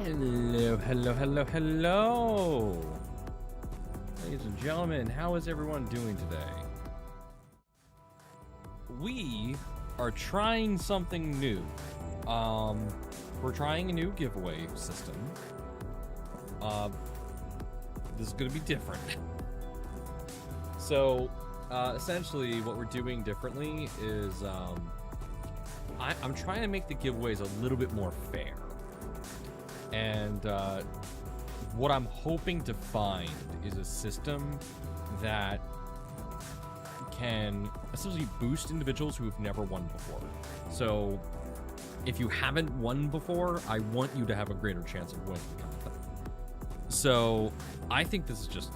Hello, hello, hello, hello. Ladies and gentlemen, how is everyone doing today? We are trying something new. We're trying a new giveaway system. This is gonna be different. So, essentially what we're doing differently is, I'm trying to make the giveaways a little bit more fair. And what I'm hoping to find is a system that can essentially boost individuals who have never won before. So if you haven't won before, I want you to have a greater chance of winning kind of thing. So I think this is just,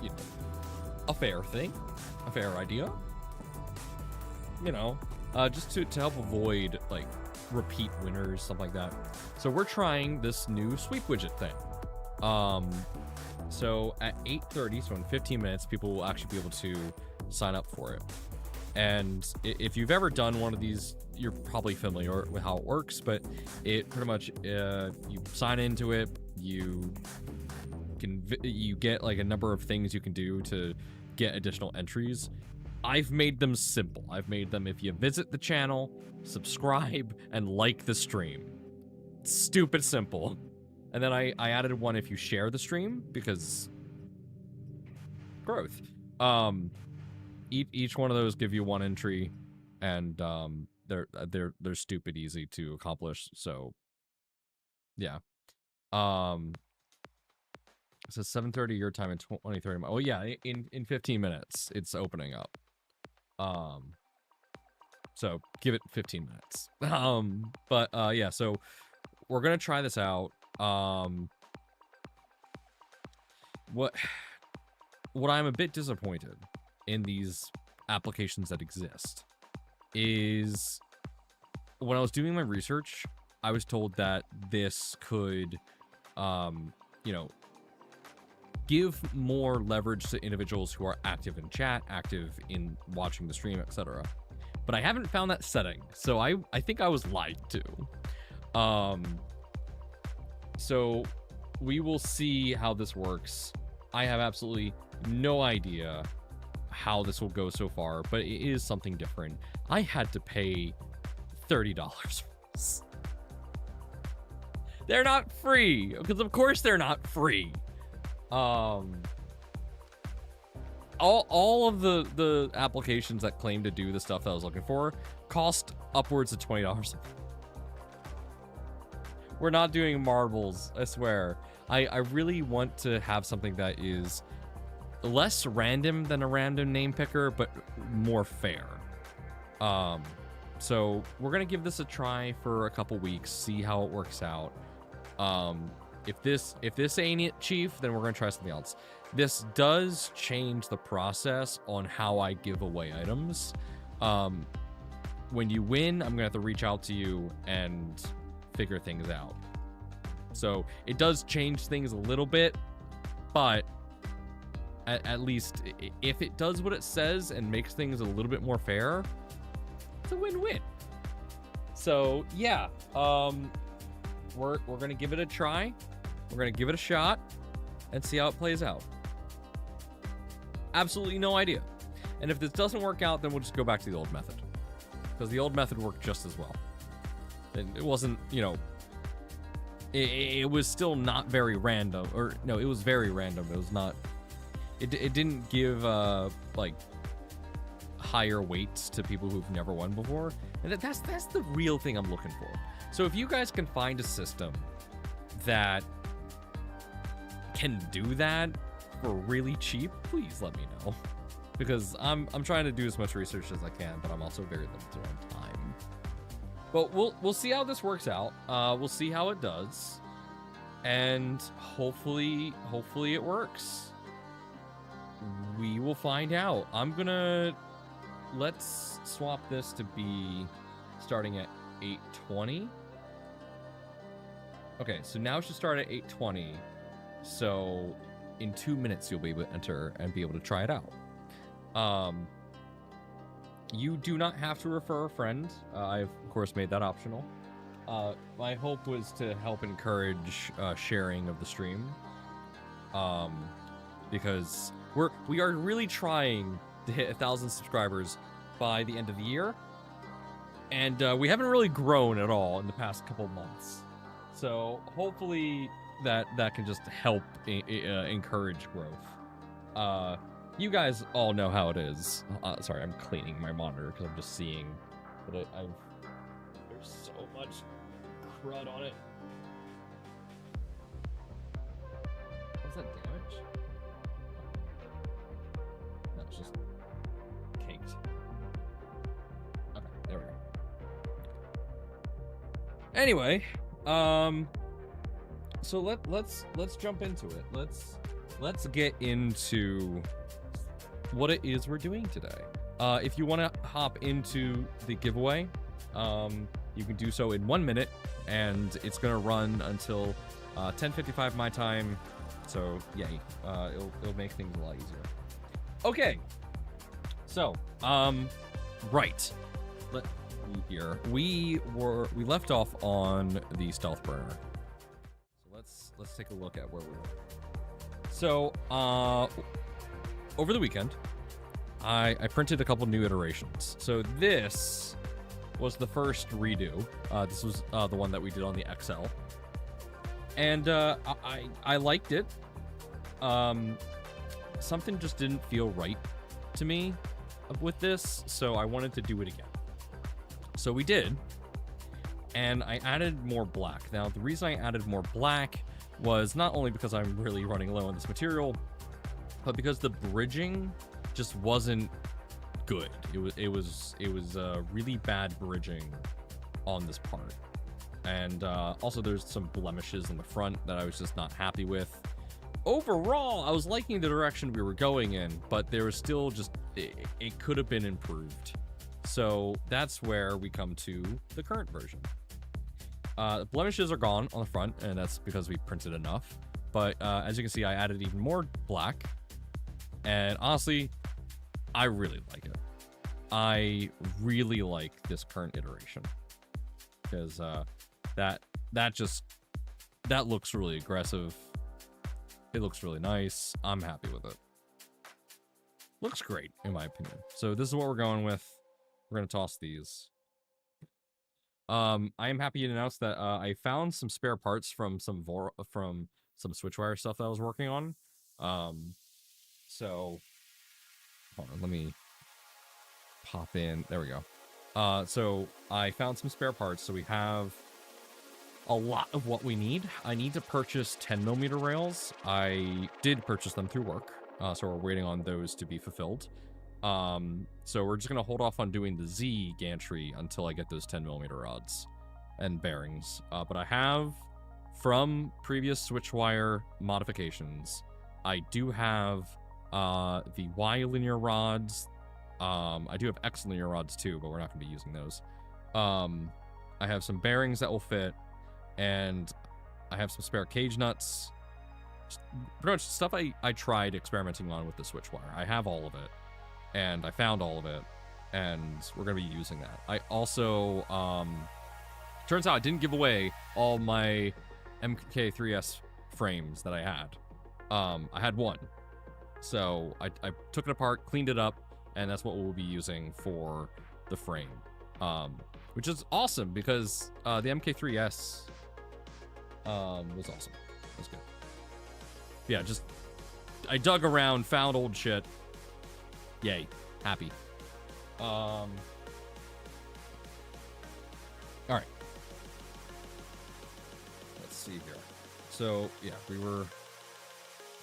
a fair thing, a fair idea. Just to help avoid, like, repeat winners, stuff like that. So we're trying this new sweep widget thing. So at 8:30, so in 15 minutes, people will actually be able to sign up for it. And if you've ever done one of these, you're probably familiar with how it works, but it pretty much, you sign into it, you get like a number of things you can do to get additional entries. I've made them simple. I've made them if you visit the channel, subscribe, and like the stream. Stupid simple. And then I added one if you share the stream, because growth. Each one of those give you one entry, and they're stupid easy to accomplish. So yeah. It says 7:30 your time and 20:30. Oh yeah, in 15 minutes it's opening up. So give it 15 minutes. Yeah, so we're gonna try this out. What I'm a bit disappointed in these applications that exist is when I was doing my research, I was told that this could, give more leverage to individuals who are active in chat, active in watching the stream, etc. But I haven't found that setting, so I think I was lied to. So we will see how this works. I have absolutely no idea how this will go so far, but it is something different. I had to pay $30 for this. They're not free, because of course they're not free. All of the applications that claim to do the stuff that I was looking for cost upwards of $20. We're not doing marbles, I swear. I really want to have something that is less random than a random name picker, but more fair. So we're gonna give this a try for a couple weeks, see how it works out. If this ain't it, Chief, then we're gonna try something else. This does change the process on how I give away items. When you win, I'm gonna have to reach out to you and figure things out. So it does change things a little bit, but at least if it does what it says and makes things a little bit more fair, it's a win-win. So yeah, we're gonna give it a try. We're gonna give it a shot and see how it plays out. Absolutely no idea. And if this doesn't work out, then we'll just go back to the old method, because the old method worked just as well. It wasn't, it was still not very random, or no, it was very random. It was not, it didn't give like higher weights to people who've never won before, and that's the real thing I'm looking for. So if you guys can find a system that can do that for really cheap, please let me know, because I'm trying to do as much research as I can, but I'm also very limited on time. But we'll see how this works out. We'll see how it does, and hopefully it works. We will find out. Let's swap this to be starting at 8:20. Okay, so now it should start at 8:20. So in 2 minutes, you'll be able to enter and be able to try it out. You do not have to refer a friend. I've, of course, made that optional. My hope was to help encourage sharing of the stream, because we are really trying to hit 1,000 subscribers by the end of the year, and we haven't really grown at all in the past couple months. So hopefully that can just help encourage growth. You guys all know how it is. Sorry, I'm cleaning my monitor because I'm just seeing that there's so much crud on it. Is that damage? No, it's just caked. Okay, there we go. Anyway, so let's jump into it. Let's get into what it is we're doing today. If you want to hop into the giveaway, you can do so in 1 minute, and it's gonna run until 10:55 my time. So yay, it'll make things a lot easier. Okay, so right, here we left off on the stealth burner. So let's take a look at where we were. So over the weekend, I printed a couple new iterations. So this was the first redo. This was the one that we did on the XL, and I liked it. Something just didn't feel right to me with this, so I wanted to do it again. So we did, and I added more black. Now, the reason I added more black was not only because I'm really running low on this material, but because the bridging just wasn't good. It was really bad bridging on this part, and also there's some blemishes in the front that I was just not happy with. Overall, I was liking the direction we were going in, but there was still just it could have been improved. So that's where we come to the current version. The blemishes are gone on the front, and that's because we printed enough. But as you can see, I added even more black, and honestly, I really like it. I really like this current iteration, because that looks really aggressive. It looks really nice. I'm happy with it. Looks great, in my opinion. So this is what we're going with. We're going to toss these. I am happy to announce that I found some spare parts from some Switchwire stuff that I was working on. So hold on, let me pop in. There we go. So I found some spare parts. So we have a lot of what we need. I need to purchase 10mm rails. I did purchase them through work, so we're waiting on those to be fulfilled. So we're just gonna hold off on doing the Z gantry until I get those 10mm rods and bearings. But I have, from previous Switchwire modifications, I do have the Y linear rods. I do have X linear rods too, but we're not gonna be using those. I have some bearings that will fit, and I have some spare cage nuts. Pretty much stuff I tried experimenting on with the Switchwire. I have all of it, and I found all of it, and we're going to be using that. I also, turns out I didn't give away all my MK3S frames that I had. I had one. So I took it apart, cleaned it up, and that's what we'll be using for the frame. Which is awesome, because the MK3S was awesome. It was good. Yeah, just I dug around, found old shit. Yay, happy. All right. Let's see here. So yeah, we were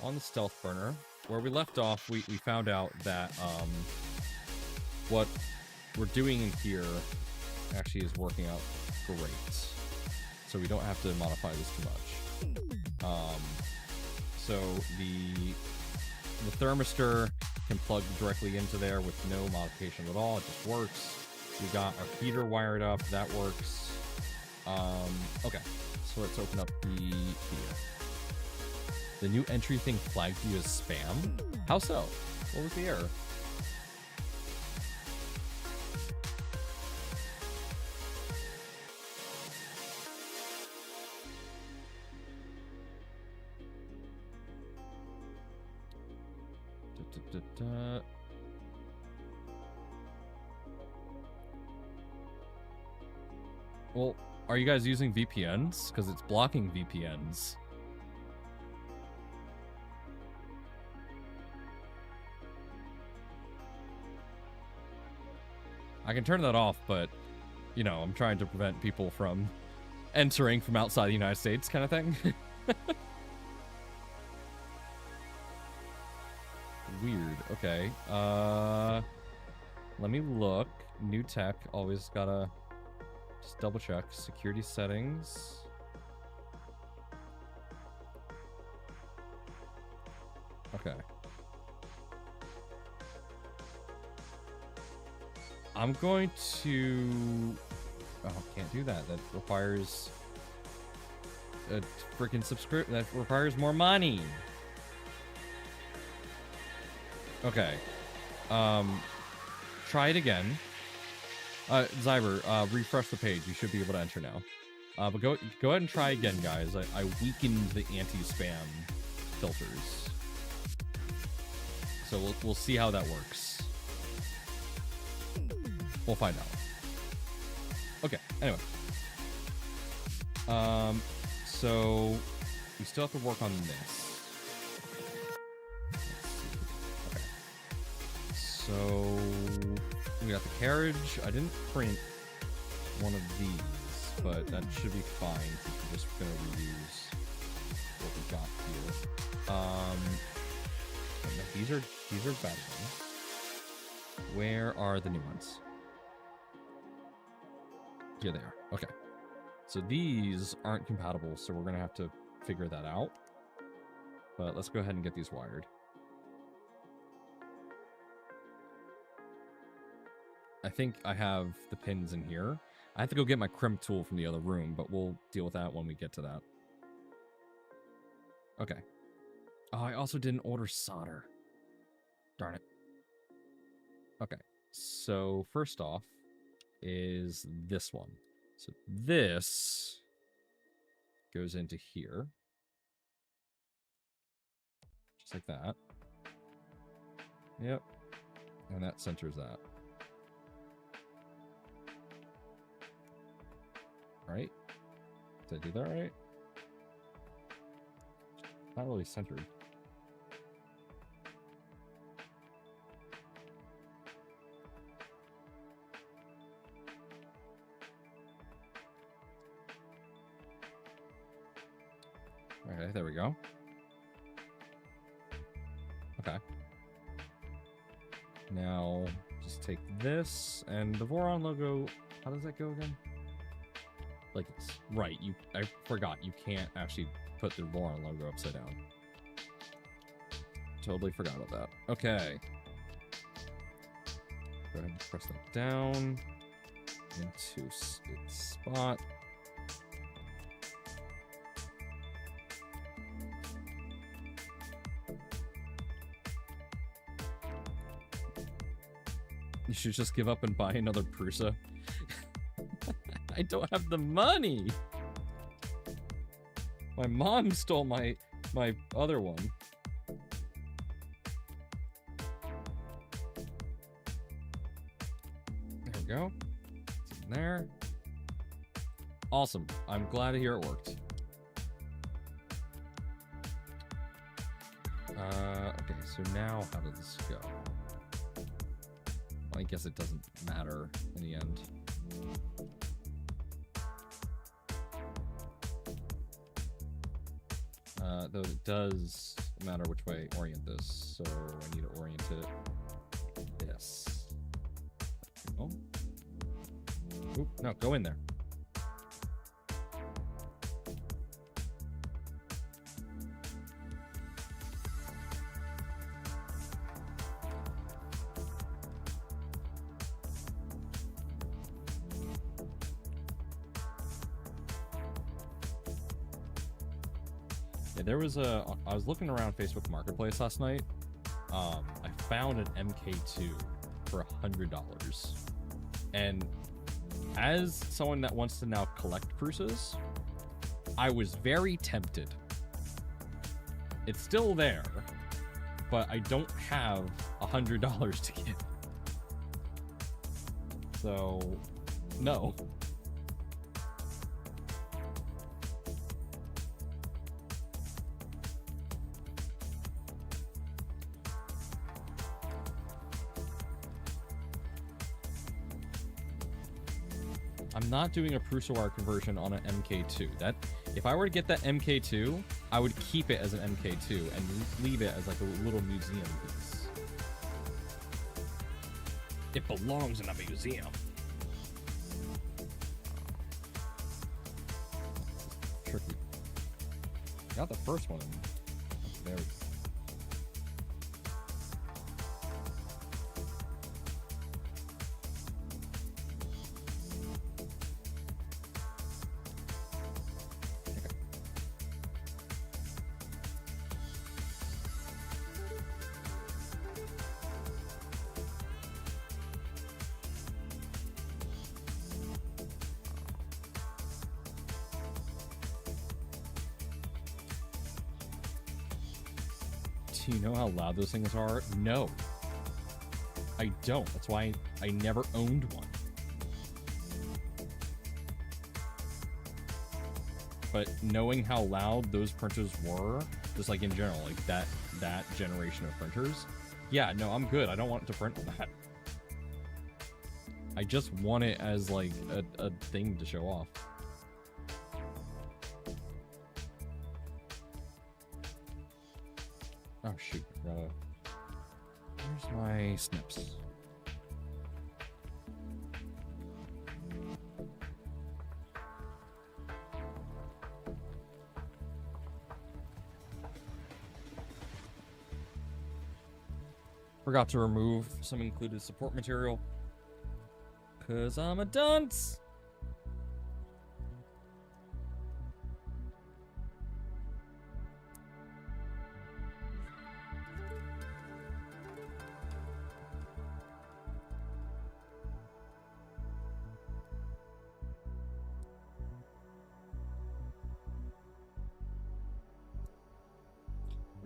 on the stealth burner. Where we left off, we found out that what we're doing in here actually is working out great. So we don't have to modify this too much. So the thermistor can plug directly into there with no modification at all. It just works. We got our heater wired up. That works. Okay, so let's open up the heater. The new entry thing flagged you as spam? How so? What was the error? Well, are you guys using VPNs? Because it's blocking VPNs. I can turn that off, but, you know, I'm trying to prevent people from entering from outside the United States kind of thing. Weird. Okay. Let me look. New tech. Always gotta just double check. Security settings. Okay. I'm going to... Oh, can't do that. That requires a freaking subscription. That requires more money. Okay. Try it again. Zyber, refresh the page. You should be able to enter now. But go ahead and try again, guys. I weakened the anti-spam filters. So we'll see how that works. We'll find out. Okay, anyway. So we still have to work on this. Let's see. Okay. So we got the carriage. I didn't print one of these, but that should be fine since we're just gonna reuse what we got here. No, these are bad ones. Where are the new ones? Here they are. Okay. So these aren't compatible, so we're going to have to figure that out. But let's go ahead and get these wired. I think I have the pins in here. I have to go get my crimp tool from the other room, but we'll deal with that when we get to that. Okay. Oh, I also didn't order solder. Darn it. Okay. So first off is this one. So this goes into here. Just like that. Yep. And that centers that. Right? Did I do that right? Not really centered. Okay, there we go. Okay. Now, just take this, and the Voron logo, how does that go again? Like this. Right, I forgot, you can't actually put the Voron logo upside down. Totally forgot about that. Okay. Go ahead and press that down into its spot. You should just give up and buy another Prusa. I don't have the money. My mom stole my other one. There we go. It's in there. Awesome. I'm glad to hear it worked. Okay, so now how does this go? I guess it doesn't matter in the end. Though it does matter which way I orient this, so I need to orient it this. Oh. Oop, no, go in there. There was I was looking around Facebook Marketplace last night. I found an MK2 for $100. And as someone that wants to now collect Prusas, I was very tempted. It's still there, but I don't have $100 to give. So, no. I'm not doing a Prusawire conversion on an MK2. That, if I were to get that MK2, I would keep it as an MK2 and leave it as like a little museum piece. It belongs in a museum. Tricky. Got the first one. There we go. Do you know how loud those things are? No. I don't. That's why I never owned one. But knowing how loud those printers were, just like in general, like that generation of printers, yeah, no, I'm good. I don't want to print on that. I just want it as like a thing to show off. Oh shoot, where's my snips? Forgot to remove some included support material. 'Cause I'm a dunce!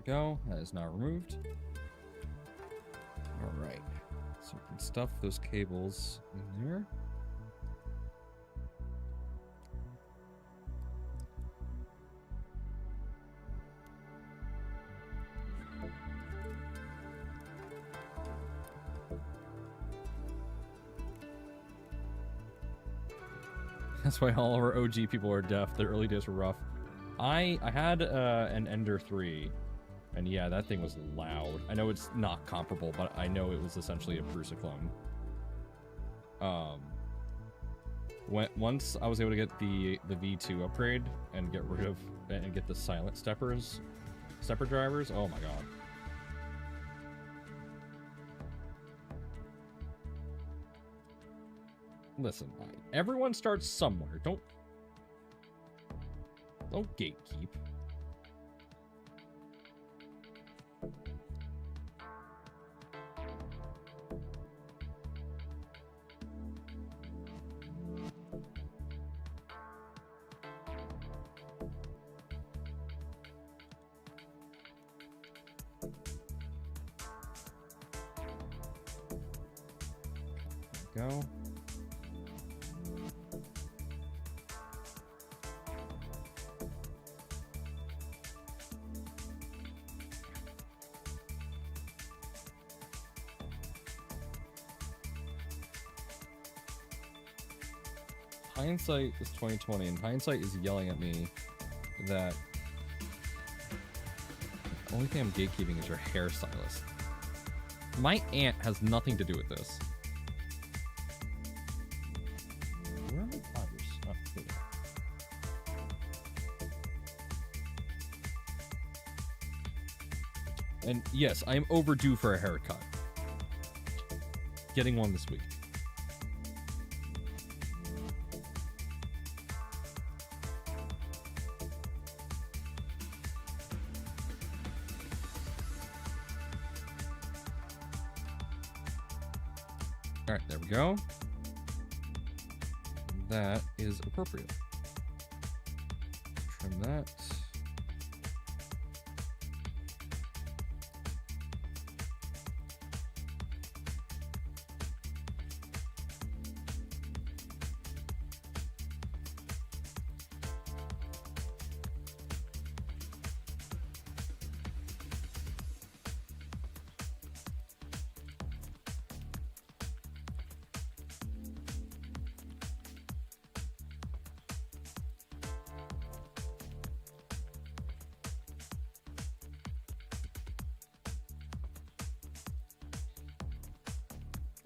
Go. That is now removed. All right. So we can stuff those cables in there. That's why all of our OG people are deaf. The early days were rough. I had an Ender 3. And yeah, that thing was loud. I know it's not comparable, but I know it was essentially a Prusa clone. Once I was able to get the V2 upgrade and get rid of and get the silent stepper drivers, oh my god. Listen, everyone starts somewhere. Don't gatekeep. Go. Hindsight is 2020, and hindsight is yelling at me that the only thing I'm gatekeeping is your hairstylist. My aunt has nothing to do with this. Where are my fibers? Oh, here they are. And yes, I am overdue for a haircut. Getting one this week. Alright, there we go. That is appropriate. Trim that.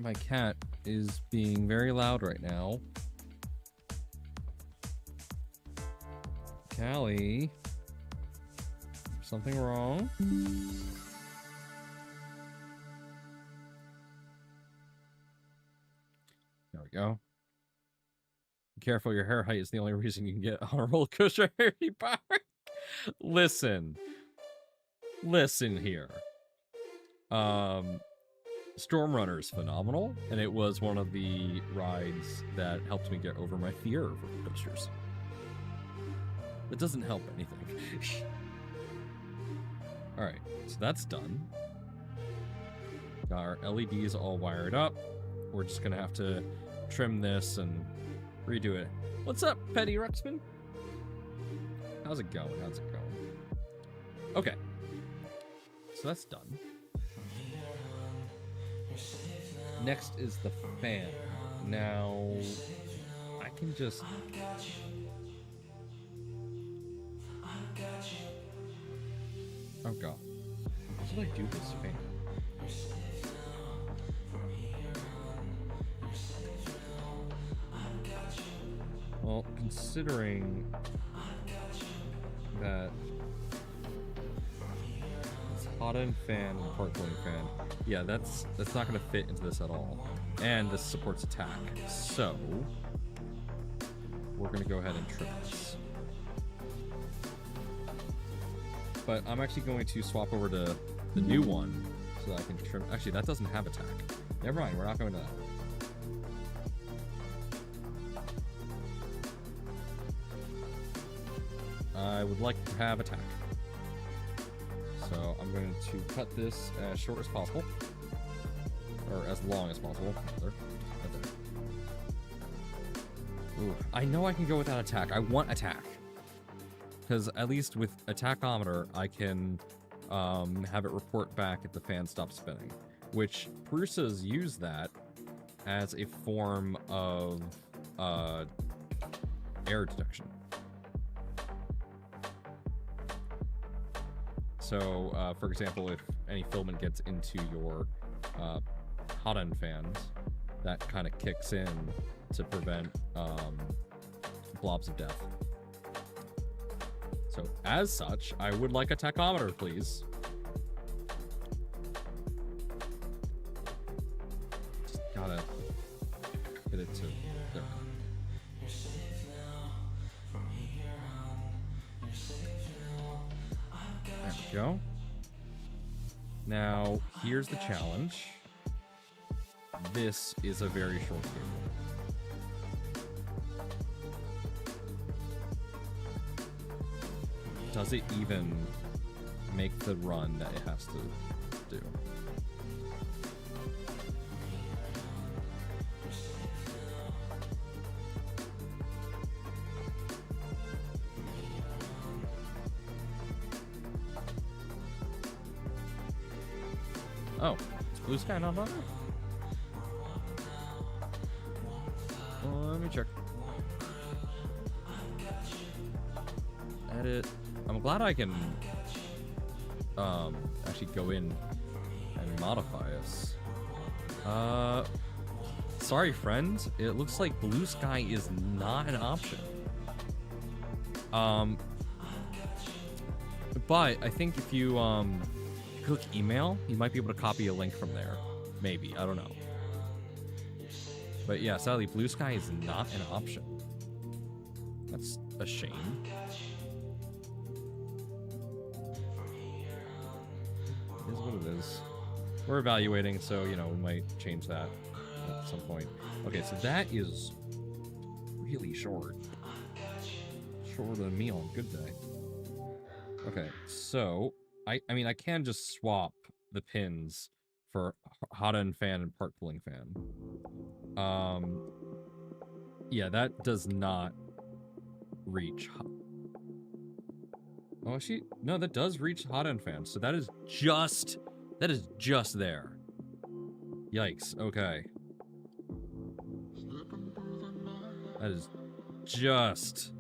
My cat is being very loud right now. Callie, something wrong? There we go. Be careful, your hair height is the only reason you can get on a roller coaster Harry Park. Listen here. Storm Runner is phenomenal, and it was one of the rides that helped me get over my fear of roller coasters. It doesn't help anything. Alright, so that's done. Got our LEDs all wired up. We're just gonna have to trim this and redo it. What's up, Petty Ruxpin? How's it going? Okay. So that's done. Next is the fan. Now, I can just... Oh god. How did I do this fan? Well, considering that it's hot end fan and part cooling fan, yeah, that's not going to fit into this at all. And this supports attack, so we're going to go ahead and trim this. But I'm actually going to swap over to the new one so that I can trim. Actually, that doesn't have attack. Never mind, we're not going to that. I would like to have attack. So I'm going to cut this as short as possible. Or as long as possible, rather. Right there. Ooh, I know I can go without attack. I want attack. Because at least with attackometer, I can have it report back if the fan stops spinning. Which, Prusa's use that as a form of error detection. So, for example, if any filament gets into your hot end fans, that kind of kicks in to prevent blobs of death. So, as such, I would like a tachometer, please. Just gotta get it to there. There we go. Now, here's the challenge. This is a very short cable. Does it even make the run that it has to do? Oh, is Blue Sky not on it? Well, let me check. Edit. I'm glad I can actually go in and modify this. Sorry, friend. It looks like Blue Sky is not an option. But I think if you click email, you might be able to copy a link from there. Maybe, I don't know. But yeah, sadly, Blue Sky is not an option. That's a shame. It is what it is. We're evaluating, so, you know, we might change that at some point. Okay, so that is really short. Shorter than me on a good day. Okay, so I mean, I can just swap the pins for hot end fan and part cooling fan. Yeah, that does not reach. Oh, actually, no, that does reach hot end fan. So that is just there. Yikes. Okay. That is just.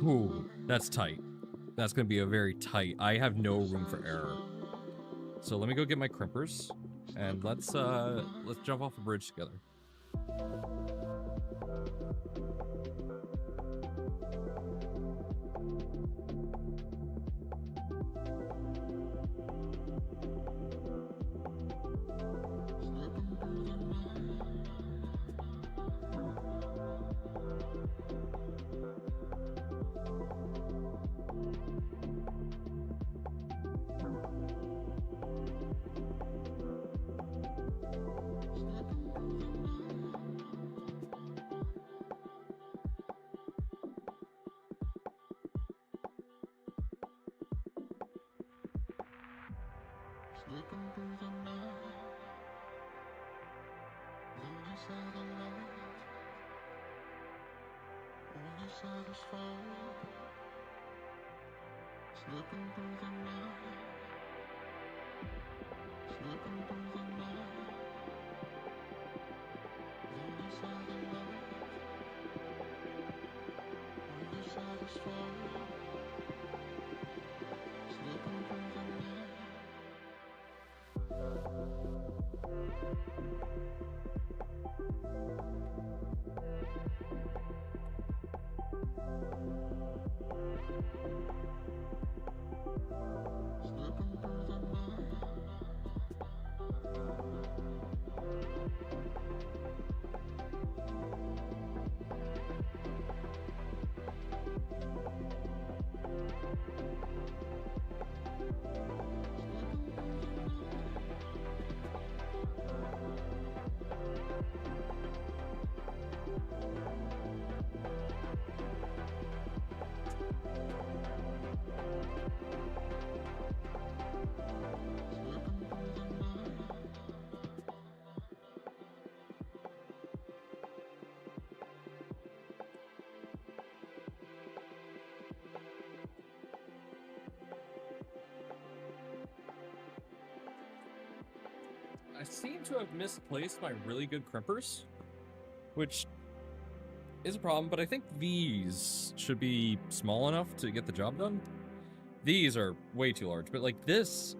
Ooh, that's tight. That's going to be a very tight... I have no room for error. So let me go get my crimpers. and let's jump off the bridge together. I seem to have misplaced my really good crimpers, which is a problem, but I think these should be small enough to get the job done. These are way too large, but like this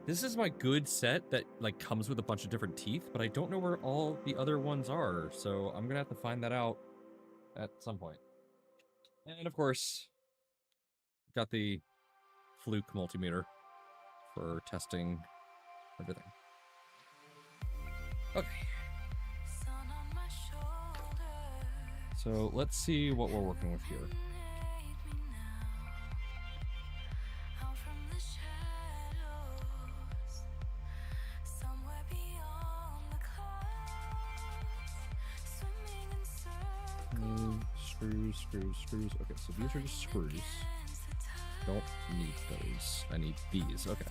is my good set that like comes with a bunch of different teeth, but I don't know where all the other ones are, so I'm gonna have to find that out at some point. And of course, got the Fluke multimeter for testing everything. Okay. So let's see what we're working with here. Screws. Okay, so these are just screws. Don't need those. I need these. Okay.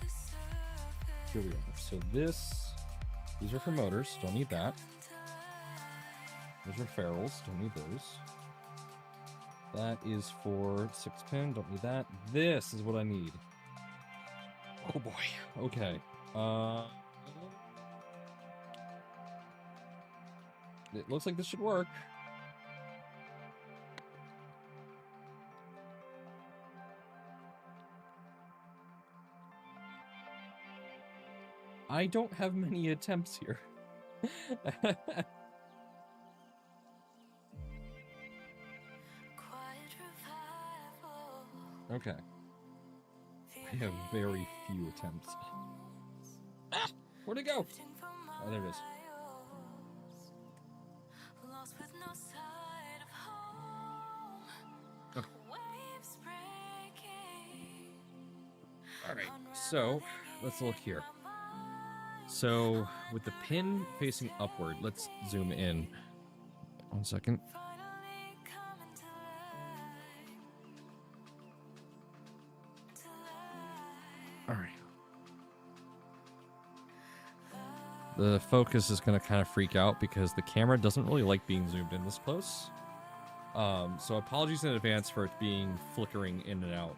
Here we are. So these are for motors. Don't need that. Those are ferrules. Don't need those. That is for 6-pin. Don't need that. This is what I need. Oh boy. Okay. It looks like this should work. I don't have many attempts here. Okay. I have very few attempts. Ah! Where'd it go? Oh, there it is. Okay. Alright, so let's look here. So, with the pin facing upward, let's zoom in. 1 second. Alright. The focus is going to kind of freak out because the camera doesn't really like being zoomed in this close. So apologies in advance for it being flickering in and out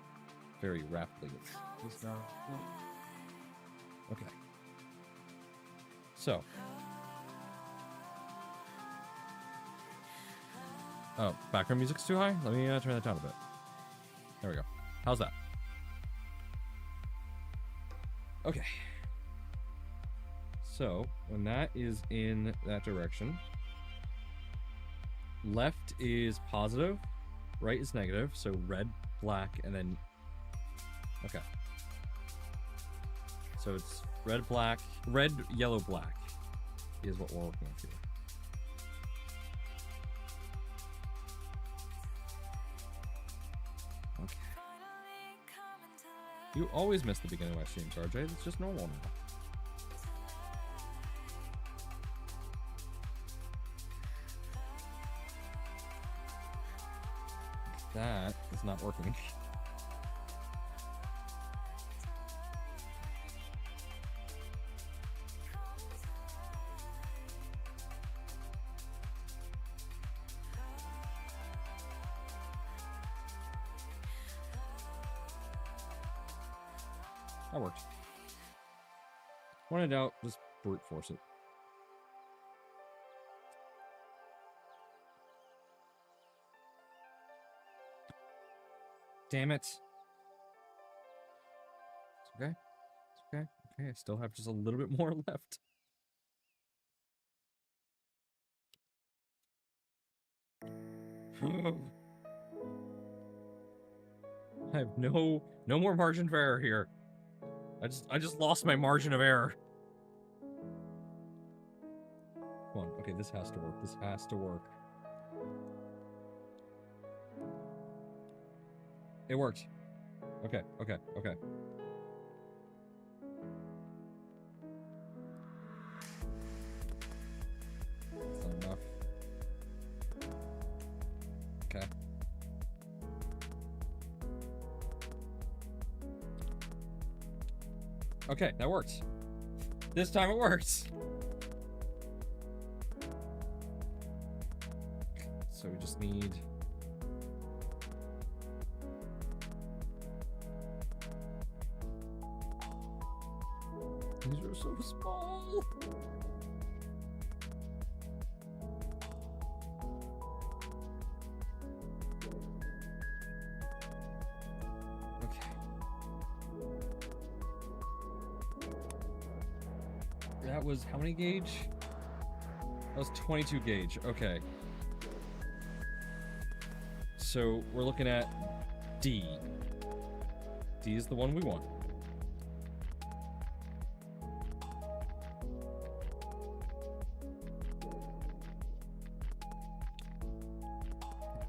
very rapidly. Okay. So. Oh, background music's too high? Let me turn that down a bit. There we go. How's that? So when that is in that direction, left is positive, right is negative. So red, black, and then okay. So it's red, black, red, yellow, black is what we're working with here. Okay. You always miss the beginning of my streams, RJ. It's just normal now. That is not working. That worked. When in doubt, just brute force it. Damn it. It's okay. It's okay. Okay, I still have just a little bit more left. I have no more margin for error here. I just lost my margin of error. Come on. Okay, this has to work. This has to work. It worked. Okay, okay, okay. That's not enough. Okay. Okay, that works. This time it works. So we just need... These are so small. Okay. That was how many gauge? That was 22 gauge. Okay. So we're looking at D. D is the one we want.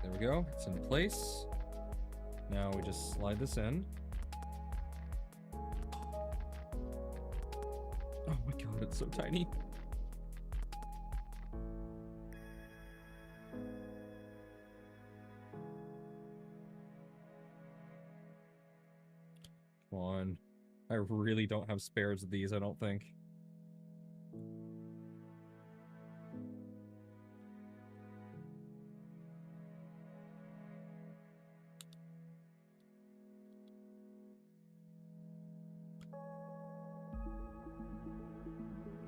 There we go. It's in place. Now we just slide this in. Oh my god, it's so tiny. Come on. I really don't have spares of these, I don't think.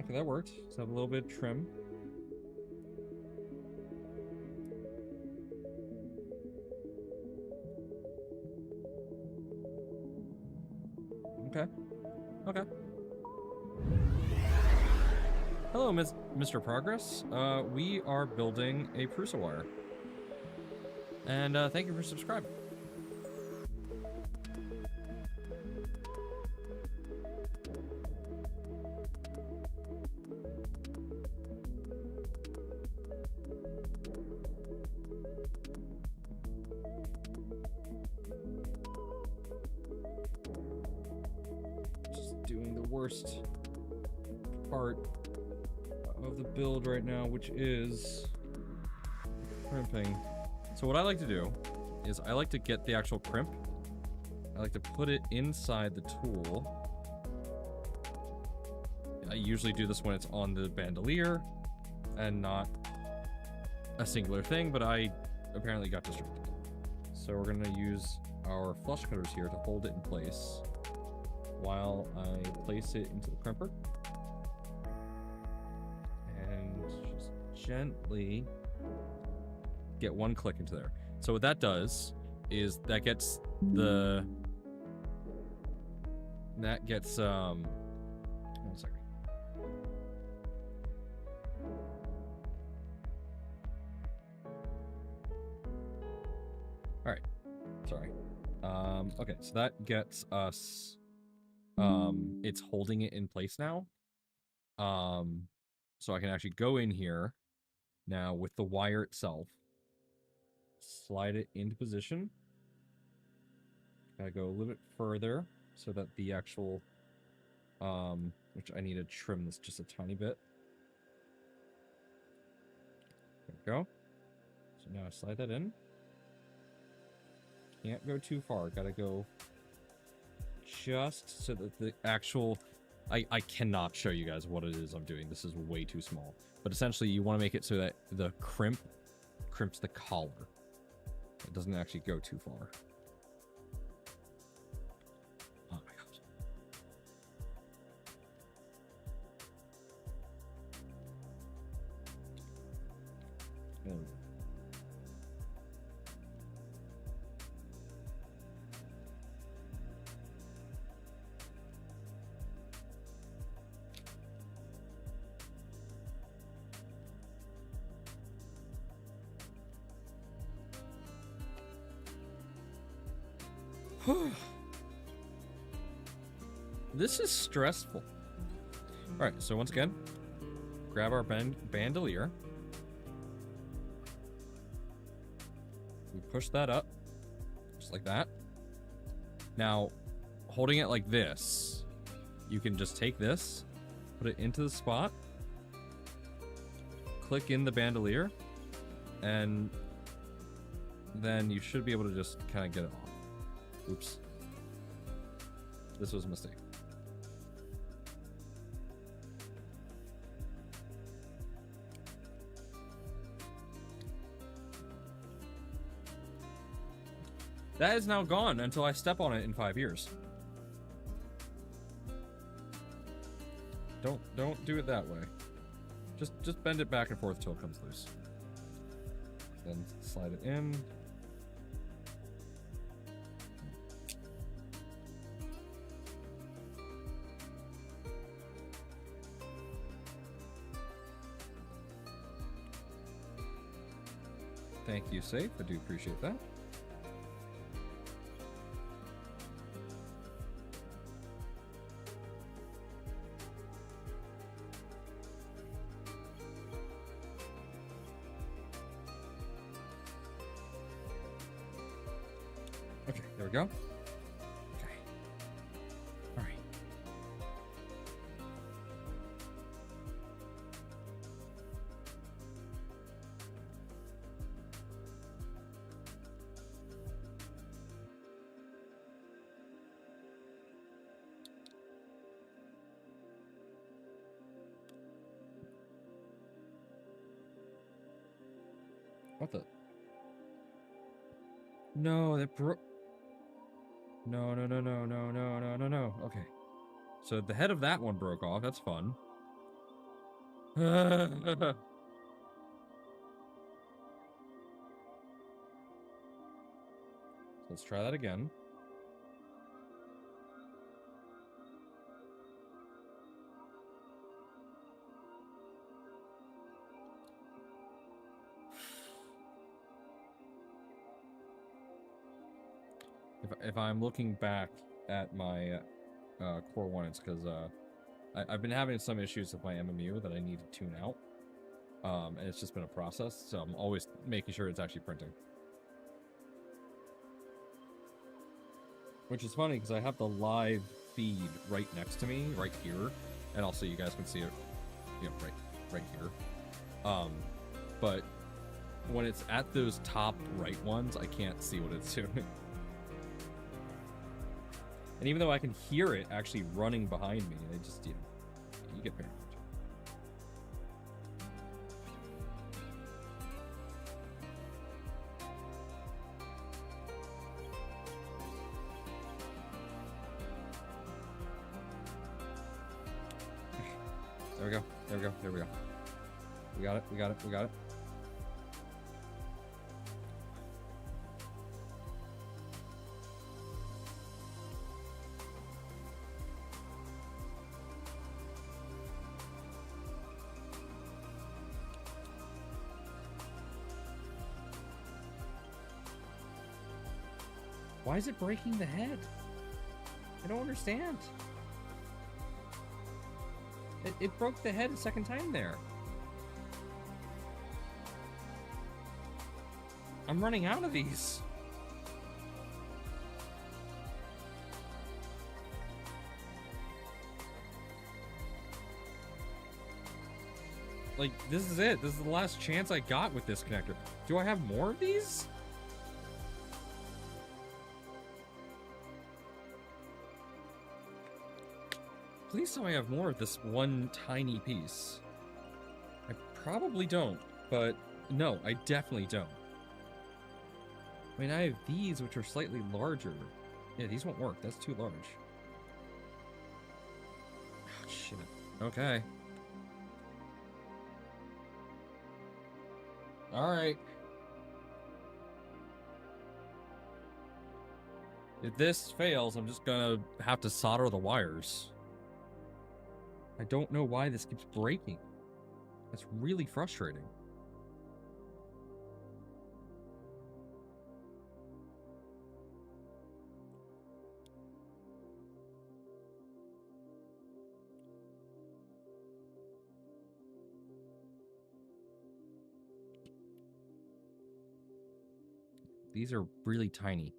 Okay, that worked. Let's have a little bit of trim. Okay. Okay. Hello, Mr. Progress. We are building a Prusawire. And thank you for subscribing. Worst part of the build right now, which is crimping. So what I like to do is I like to get the actual crimp. I like to put it inside the tool. I usually do this when it's on the bandolier and not a singular thing, but I apparently got distracted. So we're gonna use our flush cutters here to hold it in place while I place it into the crimper. And just gently get one click into there. So what that does is that gets the... one second. Okay, so that gets us, it's holding it in place now. So I can actually go in here now with the wire itself, slide it into position. Gotta go a little bit further so that the actual, which I need to trim this just a tiny bit. There we go. So now I slide that in. Can't go too far. Gotta go just so that the actual... I cannot show you guys what it is I'm doing. This is way too small. But essentially, you want to make it so that the crimps the collar. It doesn't actually go too far. Oh my gosh. This is stressful. Alright, so once again, grab our bandolier. We push that up, just like that. Now, holding it like this, you can just take this, put it into the spot, click in the bandolier, and then you should be able to just kind of get it off. Oops. This was a mistake. That is now gone until I step on it in 5 years. Don't do it that way. Just bend it back and forth till it comes loose. Then slide it in. Thank you, Safe. I do appreciate that. Okay, there we go. Okay. All right. What the? No, that broke. No. Okay. So the head of that one broke off. That's fun. Let's try that again. If I'm looking back at my Core 1, it's because I've been having some issues with my MMU that I need to tune out. And it's just been a process, so I'm always making sure it's actually printing. Which is funny, because I have the live feed right next to me, right here. And also you guys can see it, you know, right here. But when it's at those top right ones, I can't see what it's doing. And even though I can hear it actually running behind me, I just, you know, you get paranoid. There we go. There we go. There we go. We got it. We got it. We got it. Why is it breaking the head? I don't understand. It broke the head a second time there. I'm running out of these. Like, this is it. This is the last chance I got with this connector. Do I have more of these? Please tell me I have more of this one tiny piece. I probably don't, but no, I definitely don't. I mean, I have these, which are slightly larger. Yeah, these won't work. That's too large. Oh, shit. Okay. Alright. If this fails, I'm just gonna have to solder the wires. I don't know why this keeps breaking. That's really frustrating. These are really tiny.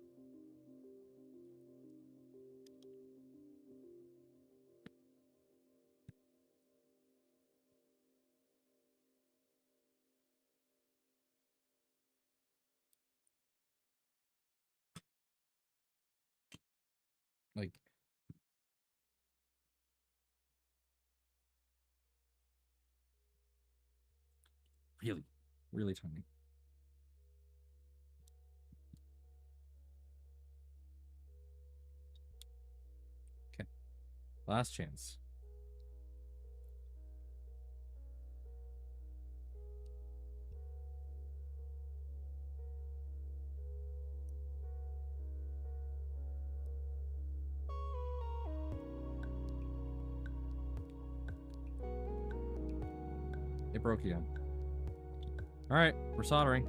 Like, really, really tiny. Okay, last chance. It broke again. All right, we're soldering.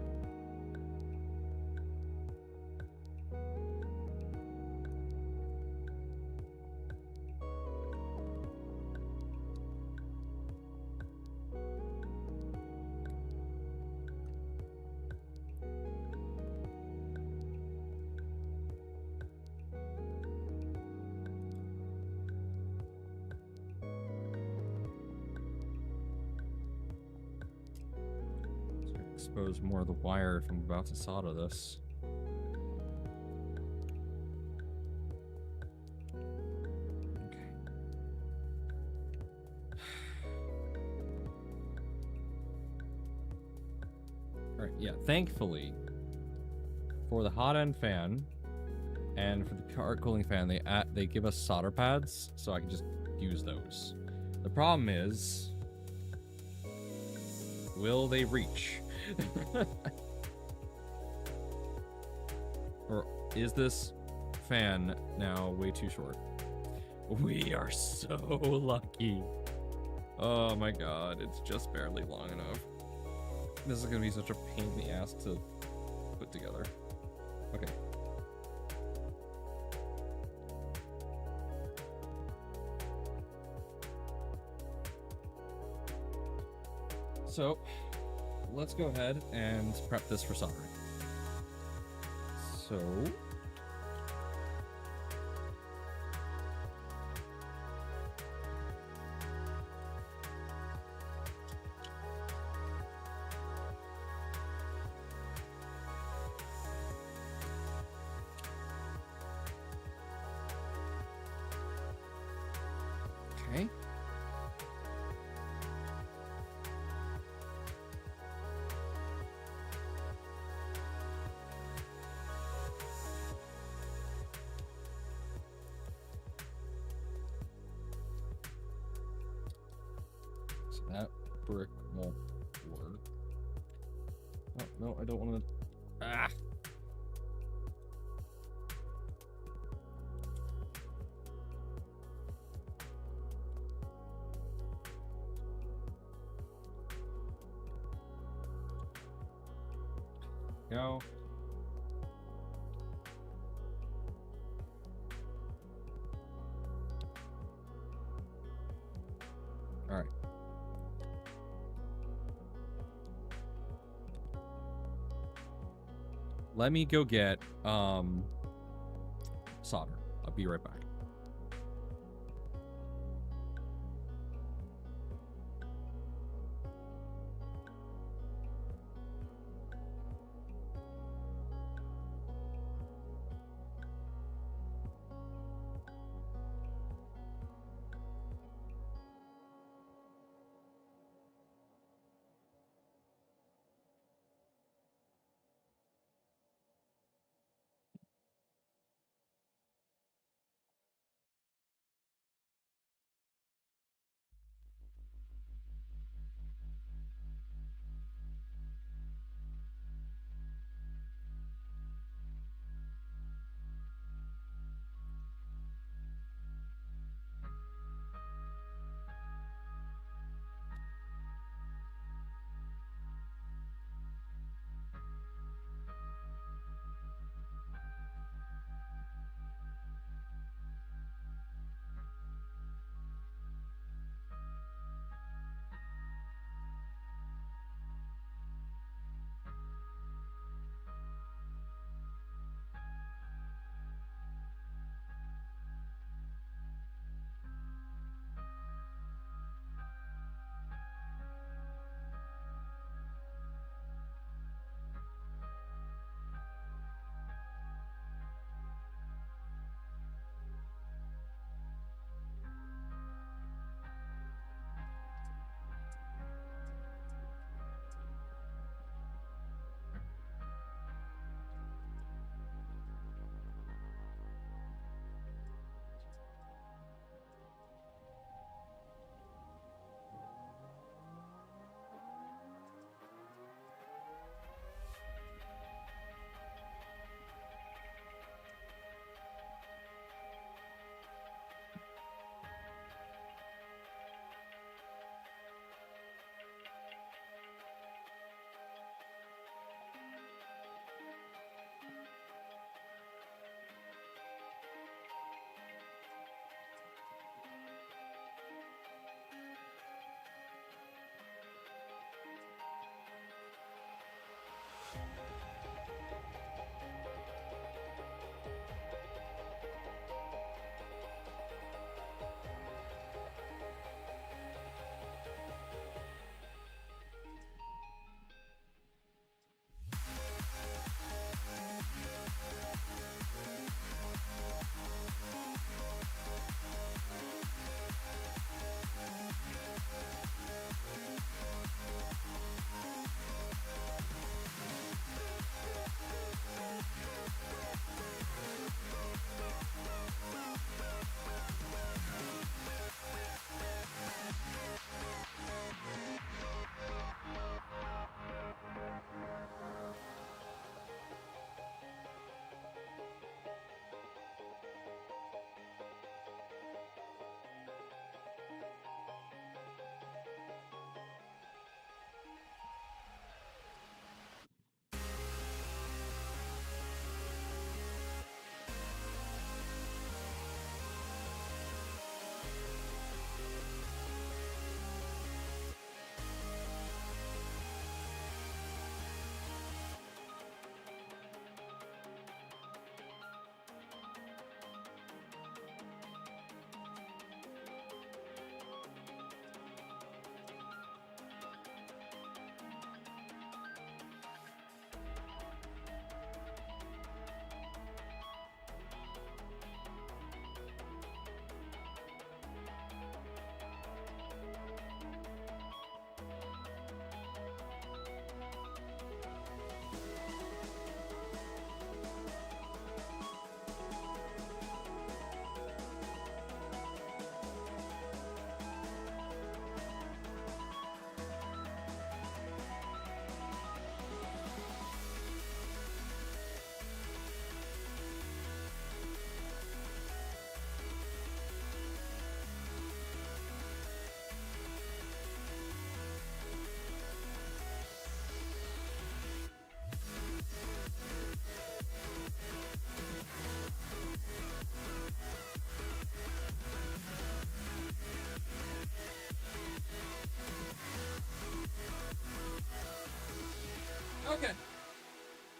Expose more of the wire if I'm about to solder this. Okay. Alright, yeah, thankfully, for the hot end fan and for the car cooling fan, they give us solder pads, so I can just use those. The problem is, will they reach? Or is this fan now way too short? We are so lucky. Oh my god, it's just barely long enough. This is gonna be such a pain in the ass to put together. Okay. So, let's go ahead and prep this for soldering. So... Okay. So that brick won't work. Oh, no, I don't want to... Ah! Go. All right. Let me go get solder. I'll be right back.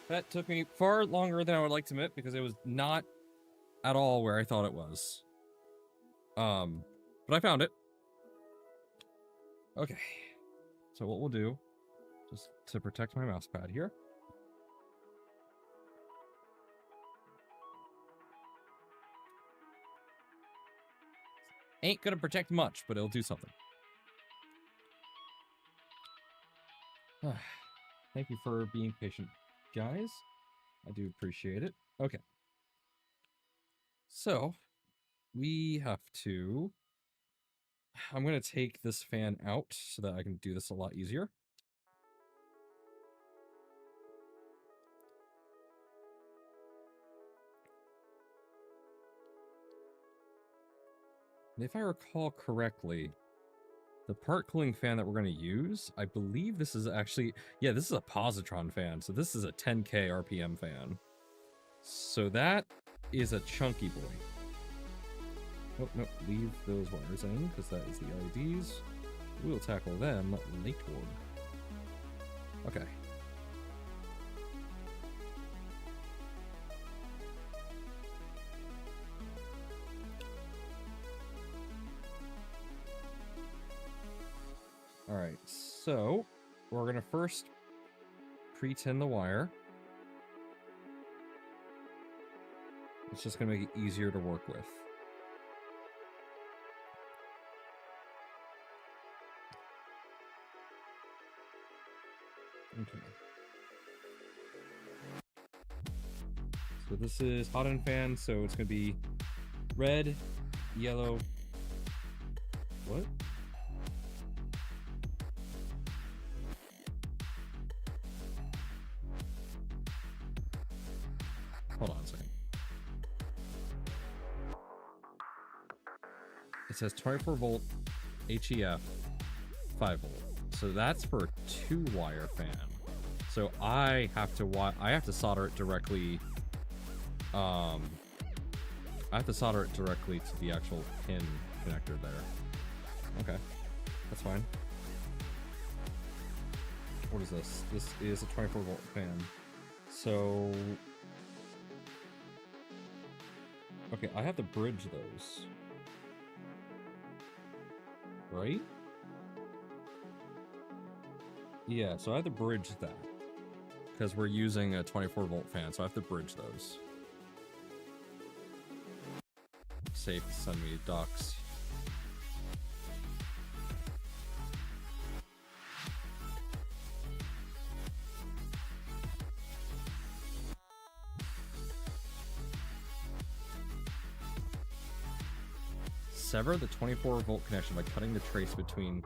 That took me far longer than I would like to admit because it was not at all where I thought it was. But I found it. Okay. So what we'll do, just to protect my mouse pad here. Ain't gonna protect much, but it'll do something. Thank you for being patient, guys. I do appreciate it. Okay. So, we have to... I'm going to take this fan out so that I can do this a lot easier. And if I recall correctly, the part cooling fan that we're going to use, I believe this is actually... Yeah, this is a positron fan, so this is a 10K RPM fan. So that is a chunky boy. Oh, no, leave those wires in, because that is the LEDs. We'll tackle them later. Okay. Alright, so we're going to first pre-tin the wire. It's just going to make it easier to work with. Okay. So this is hot end fan, so it's going to be red, yellow. What? Hold on a second. It says 24 volt HEF 5 volt. So that's for a 2-wire fan. So I have to solder it directly. I have to solder it directly to the actual pin connector there. Okay, that's fine. What is this? This is a 24 volt fan. So, okay, I have to bridge those, right? Yeah, so I have to bridge that because we're using a 24 volt fan, so I have to bridge those. Safe to send me docs. Sever the 24 volt connection by cutting the trace between...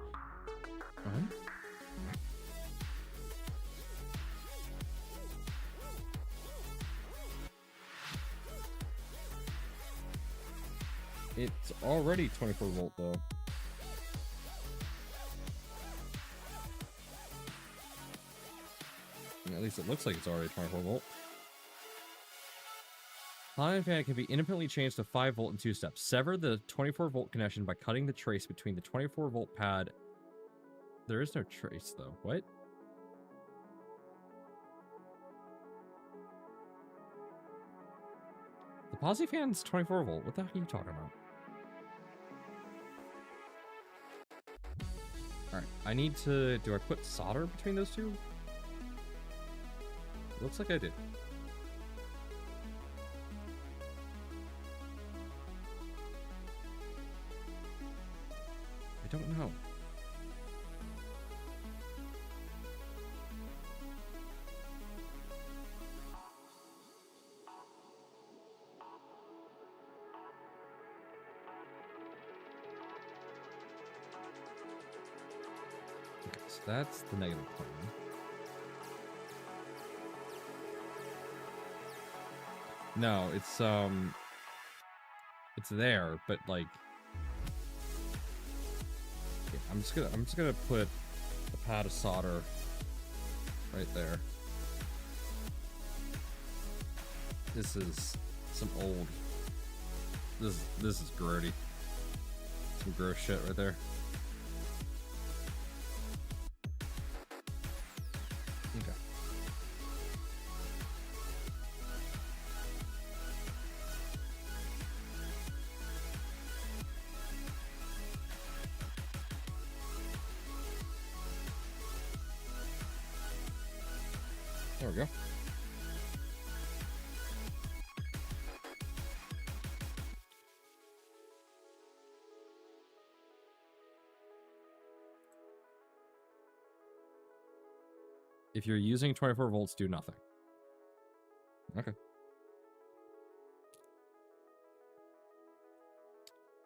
It's already 24 volt though. And at least it looks like it's already 24 volt. Hot fan can be independently changed to 5 volt in 2 steps. Sever the 24 volt connection by cutting the trace between the 24 volt pad. There is no trace though. What? The posi fan's 24 volt. What the heck are you talking about? Alright, I need to... Do I put solder between those two? Looks like I did. I don't know. Okay, so that's the negative plane. No, it's there, but like, yeah, I'm just gonna put a pad of solder right there. This is some old. This is grody. Some gross shit right there. Okay. we go. If you're using 24 volts, do nothing. Okay.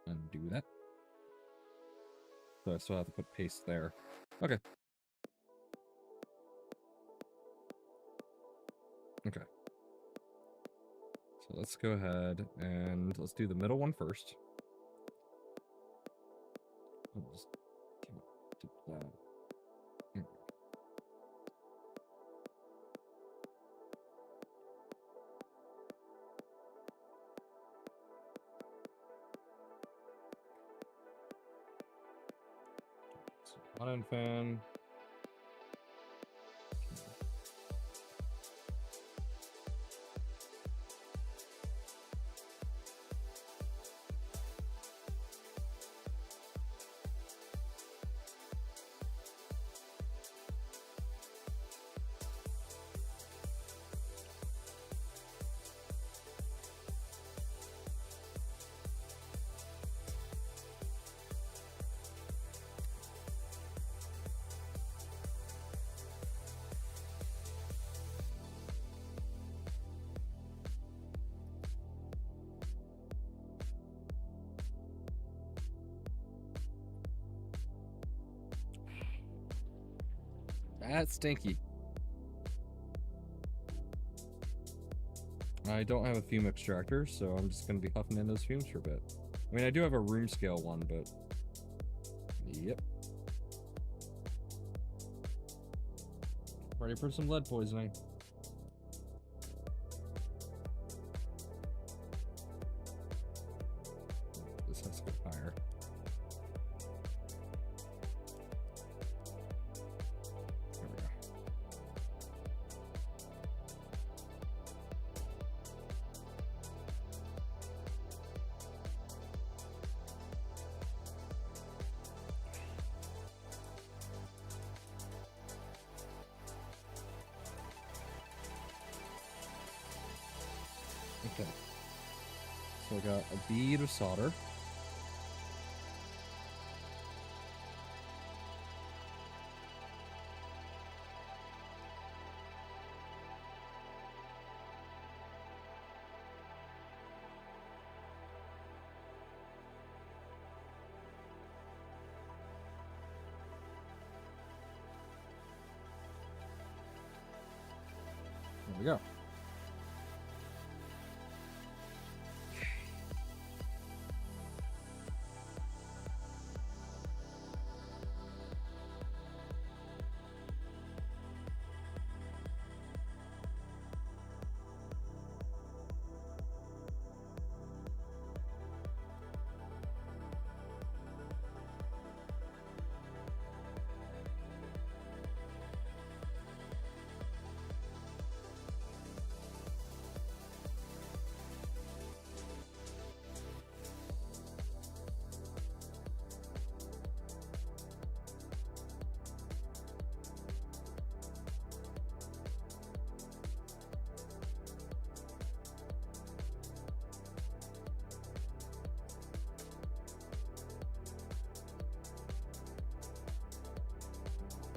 Undo that. So I still have to put paste there. Okay. Okay. So let's go ahead and let's do the middle one first. I'll just do that. Hot end fan. That's stinky. I don't have a fume extractor, so I'm just going to be puffing in those fumes for a bit. I mean, I do have a room scale one, but... Yep. Ready for some lead poisoning. This has to go higher. There we go. Okay. So I got a bead of solder. There we go.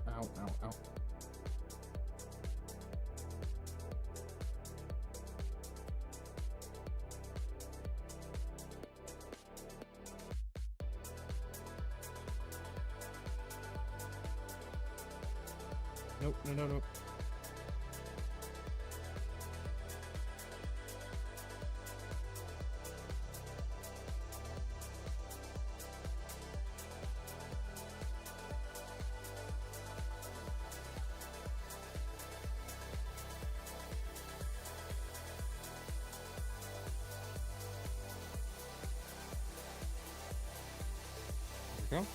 Ow, ow, ow. Nope, no, no, no. There we go.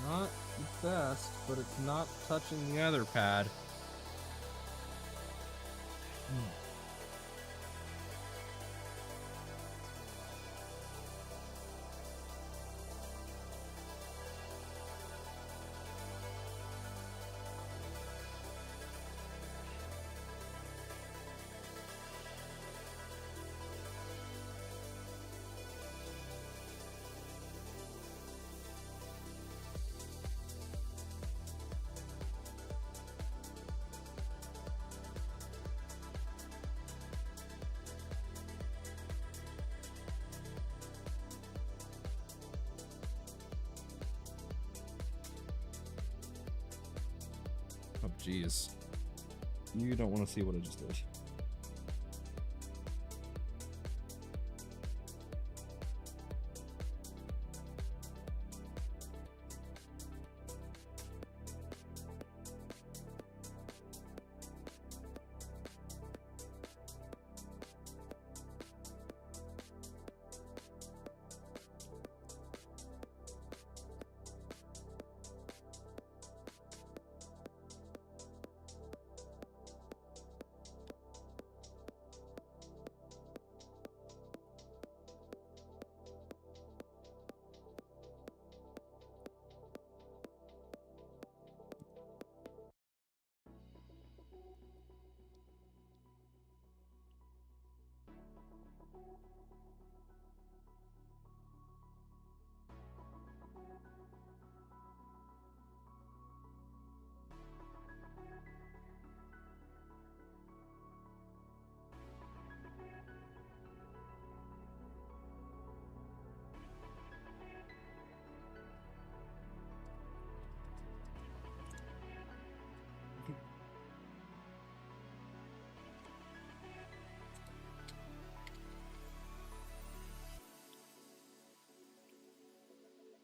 Not the best, but it's not touching the other pad. jeez. You don't want to see what I just did.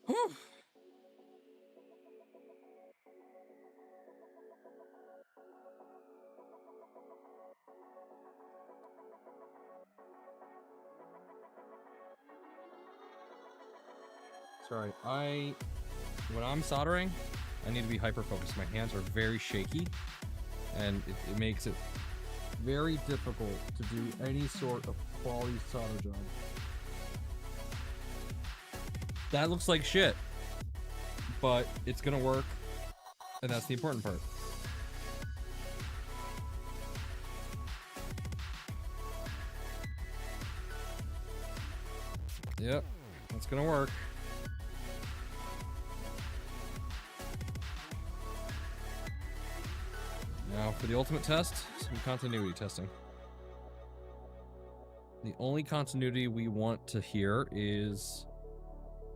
Whew. Sorry, when I'm soldering, I need to be hyper-focused. My hands are very shaky, and it makes it very difficult to do any sort of quality solder job. That looks like shit, but it's gonna work, and that's the important part. Yep, that's gonna work. Now for the ultimate test, some continuity testing. The only continuity we want to hear is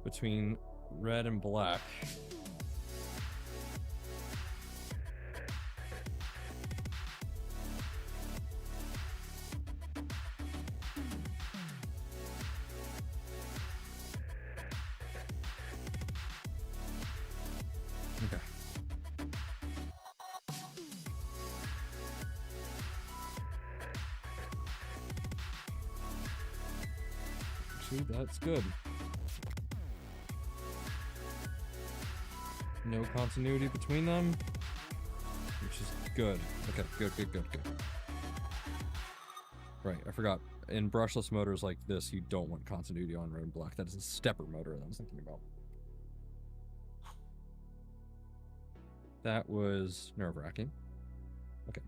between red and black. Okay. Actually, that's good. No continuity between them, which is good. Okay, good. Right, I forgot. In brushless motors like this, you don't want continuity on red and black. That is a stepper motor that I was thinking about. That was nerve-wracking. Okay.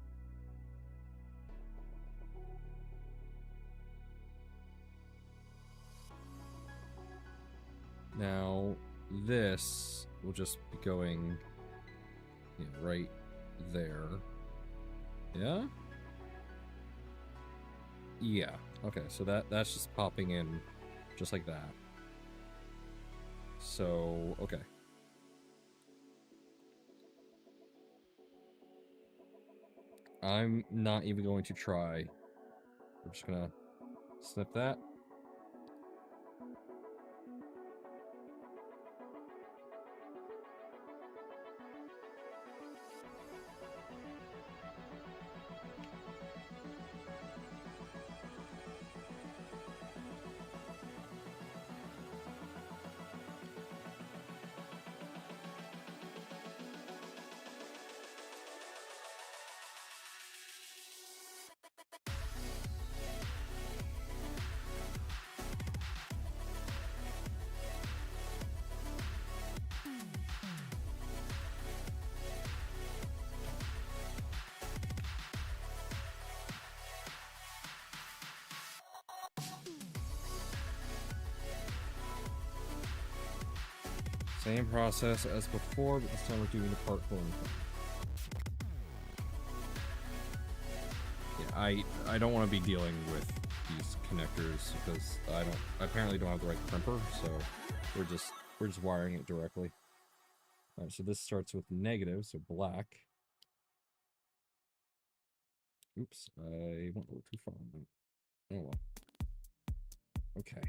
Now, this will just be going, you know, right there. Yeah? Yeah. Okay, so that's just popping in just like that. So, okay. I'm not even going to try. We're just gonna snip that. Same process as before, but this time we're doing the part pulling. Yeah, I don't want to be dealing with these connectors because I apparently don't have the right crimper, so we're just wiring it directly. Alright, so this starts with negative, so black. Oops, I went a little too far. Oh well. Okay.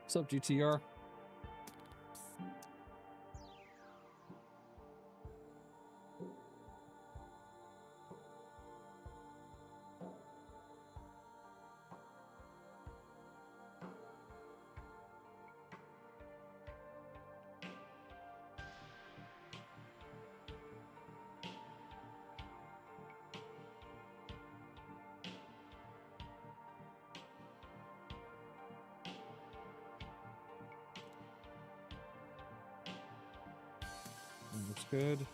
What's up, GTR? Looks good.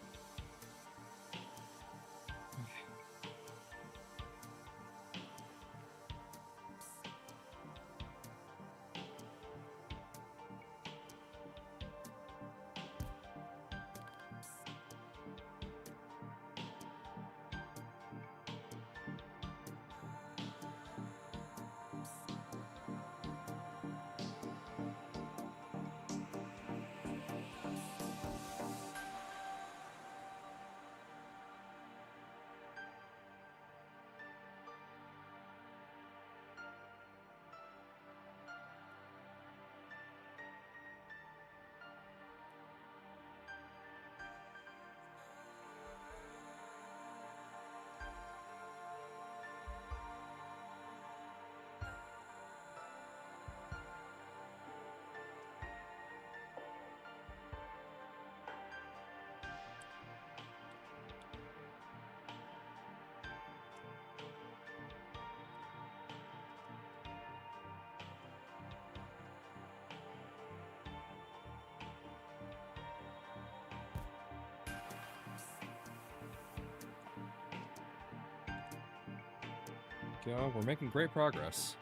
Go. We're making great progress.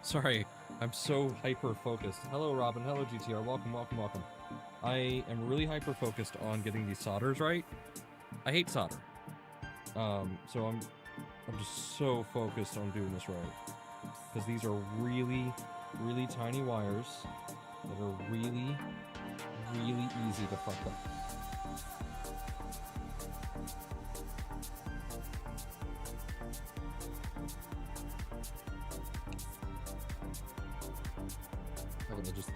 Sorry, I'm so hyper-focused. Hello, Robin. Hello, GTR. Welcome, welcome, welcome. I am really hyper-focused on getting these solders right. I hate solder. So I'm just so focused on doing this right. Because these are really, really tiny wires that are really, really easy to fuck up.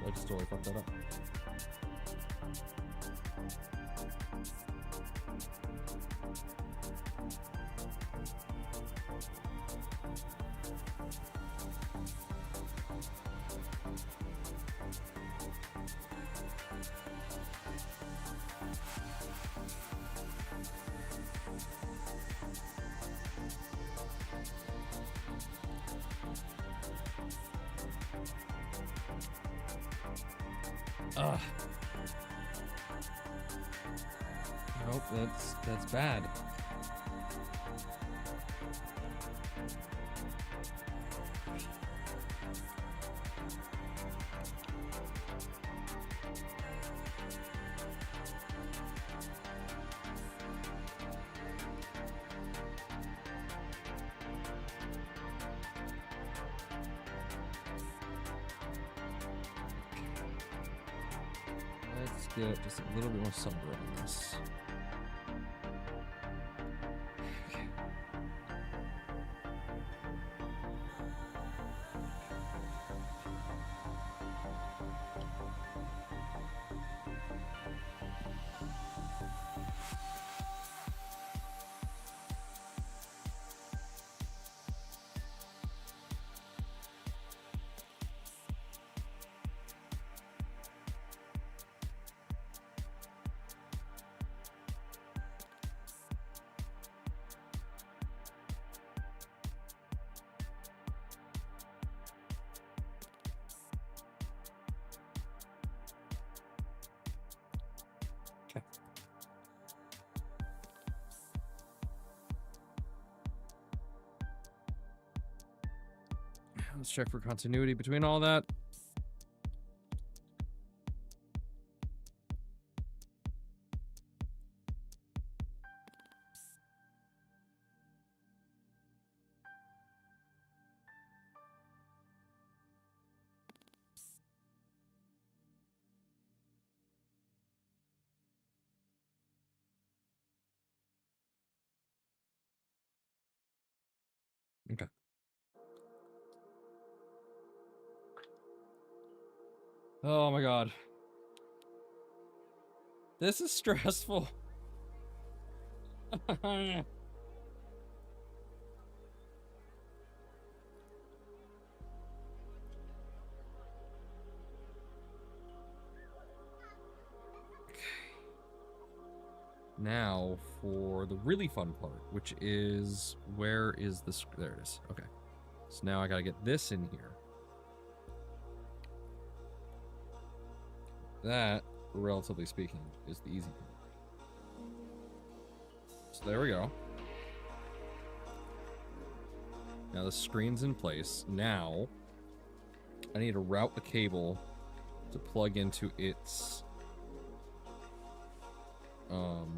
I just totally fucked that up. Ugh. Nope, that's bad. Let's get just a little bit more sunburn on this. Okay. Let's check for continuity between all that. Okay. Oh my god. This is stressful. Now for the really fun part, which is, where is this? There it is. Okay. So now I gotta get this in here. That, relatively speaking, is the easy part. So there we go. Now the screen's in place. Now I need to route the cable to plug into its hold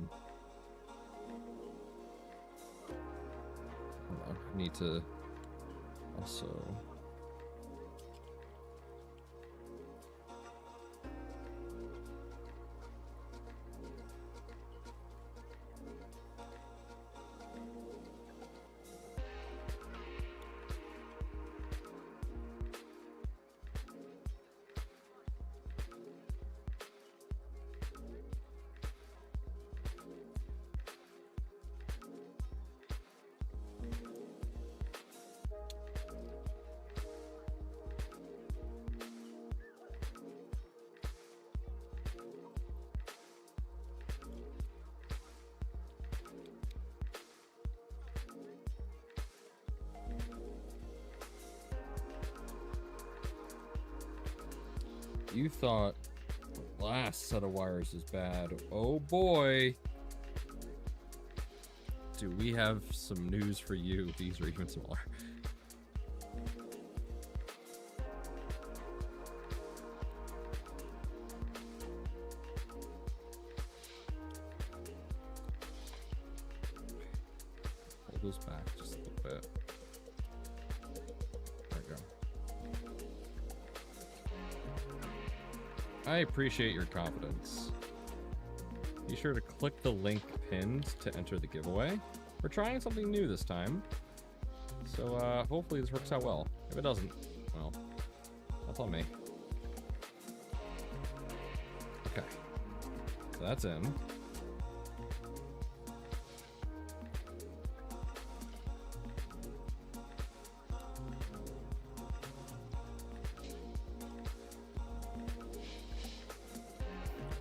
on. I need to also you thought the last set of wires is bad. Oh boy. Do we have some news for you? These are even smaller. Hold those back just a little bit. There we go. I appreciate your confidence. Be sure to click the link pinned to enter the giveaway. We're trying something new this time, so hopefully this works out well. If it doesn't, well, that's on me. Okay, so that's in.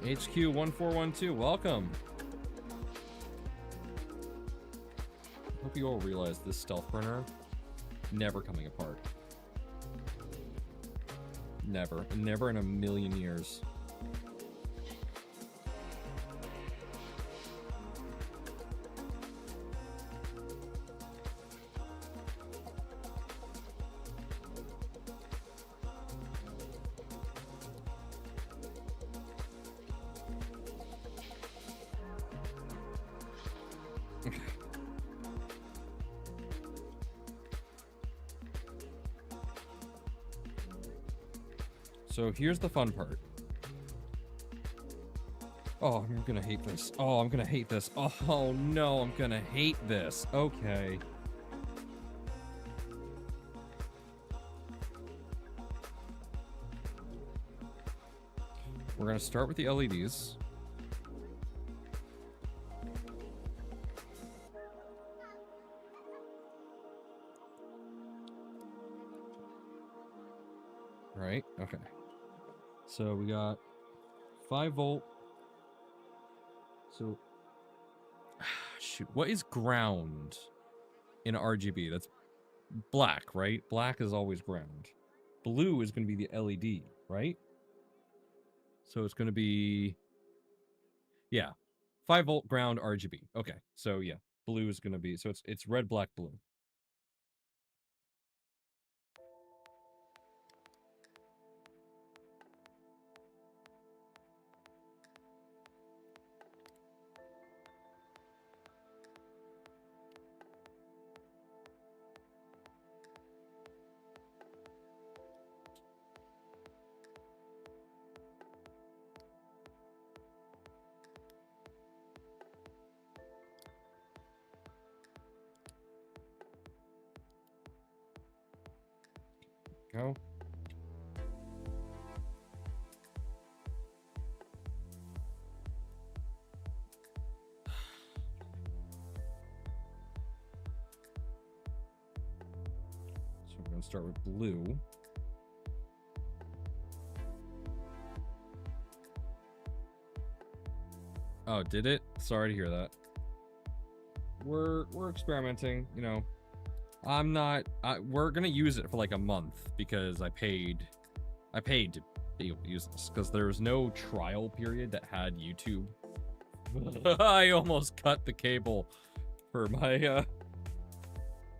HQ1412, welcome. Hope you all realize this stealth burner never coming apart. Never in a million years. So here's the fun part. Oh, I'm gonna hate this. Oh, I'm gonna hate this. Oh no, I'm gonna hate this. Okay. We're gonna start with the LEDs. Right, okay. So we got 5-volt. So, shoot, what is ground in RGB? That's black, right? Black is always ground. Blue is going to be the LED, right? So it's going to be, yeah, 5-volt ground RGB. Okay, so yeah, blue is going to be, so it's red, black, blue. Go. So we're going to start with blue. Oh, did it? Sorry to hear that. We're experimenting, you know. I'm not, we're gonna use it for like a month because I paid to be able to use this because there was no trial period that had YouTube. I almost cut the cable for my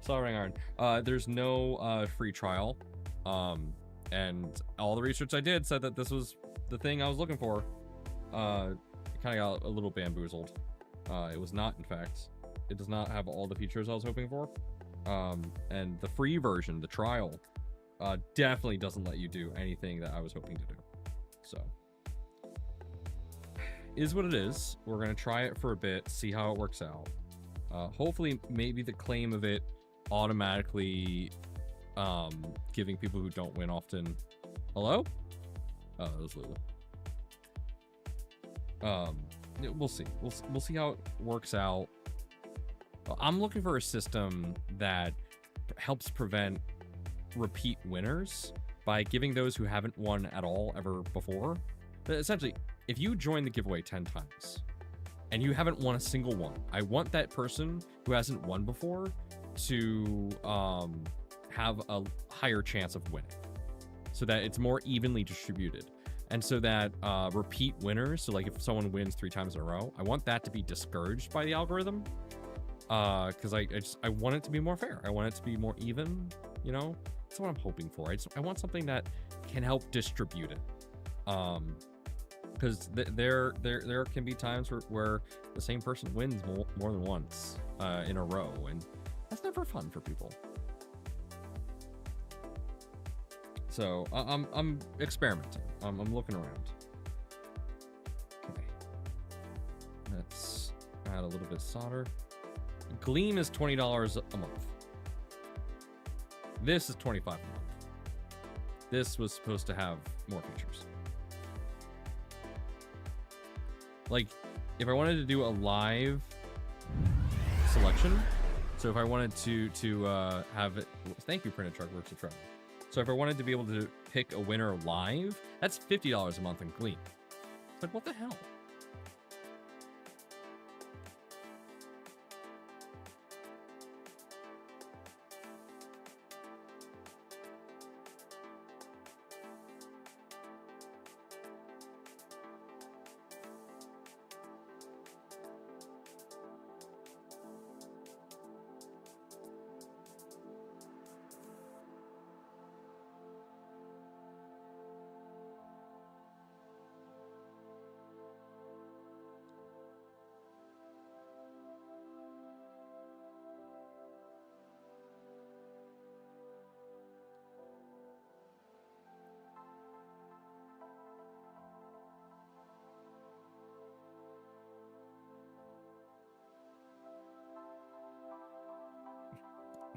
soldering iron. There's no free trial, and all the research I did said that this was the thing I was looking for. Kind of got a little bamboozled. It was not, in fact. It does not have all the features I was hoping for. And the free version, the trial, definitely doesn't let you do anything that I was hoping to do. So, is what it is. We're going to try it for a bit, see how it works out. Hopefully, maybe the claim of it automatically giving people who don't win often... Hello? Oh, that was Lulu. We'll see. We'll see how it works out. I'm looking for a system that helps prevent repeat winners by giving those who haven't won at all ever before. Essentially, if you join the giveaway 10 times and you haven't won a single one, I want that person who hasn't won before to have a higher chance of winning so that it's more evenly distributed. And so that repeat winners, so like if someone wins 3 times in a row, I want that to be discouraged by the algorithm. Because I want it to be more fair. I want it to be more even, you know? That's what I'm hoping for. I want something that can help distribute it. Because there can be times where the same person wins more than once in a row, and that's never fun for people. So I'm experimenting. I'm looking around. Okay. Let's add a little bit of solder. Gleam is $20 a month. This is $25 a month. This was supposed to have more features. Like, if I wanted to do a live selection, so if I wanted to have it, thank you, Printed Truck Works of Travel. So if I wanted to be able to pick a winner live, that's $50 a month in Gleam. But what the hell?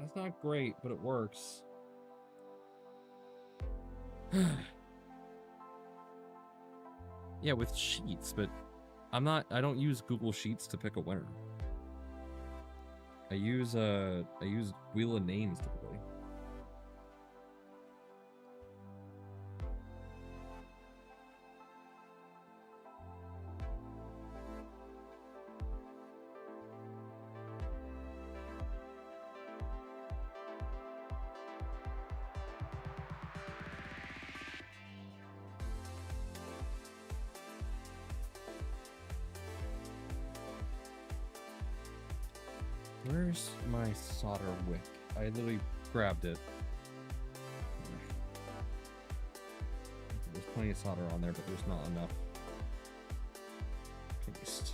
That's not great, but it works. Yeah, with Sheets, but I don't use Google Sheets to pick a winner. I use Wheel of Names typically. Where's my solder wick? I literally grabbed it. There's plenty of solder on there, but there's not enough paste.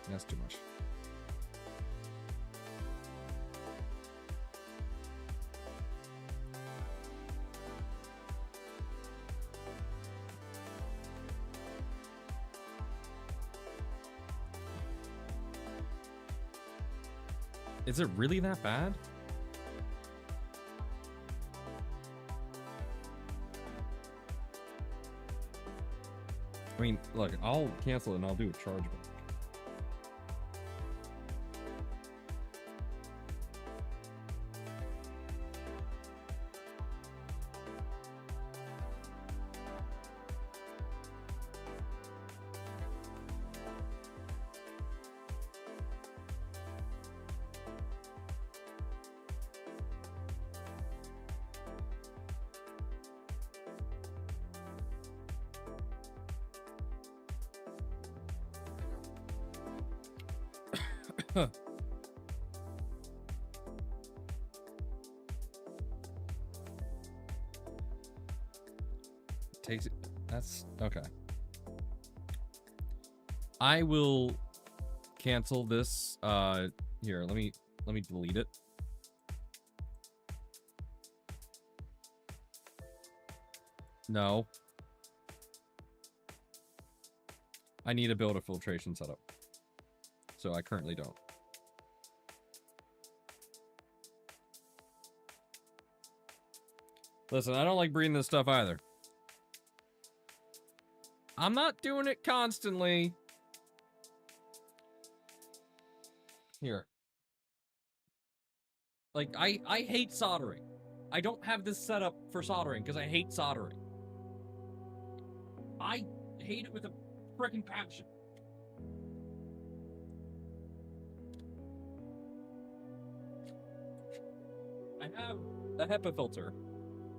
That's too much. Is it really that bad? I mean, look, I'll cancel it and I'll do a chargeback. Huh. Takes it. That's okay. I will cancel this. Here, let me delete it. No. I need to build a filtration setup. So I currently don't. Listen, I don't like breeding this stuff either. I'm not doing it constantly. Here. Like, I hate soldering. I don't have this set up for soldering because I hate soldering. I hate it with a freaking passion. I have a HEPA filter.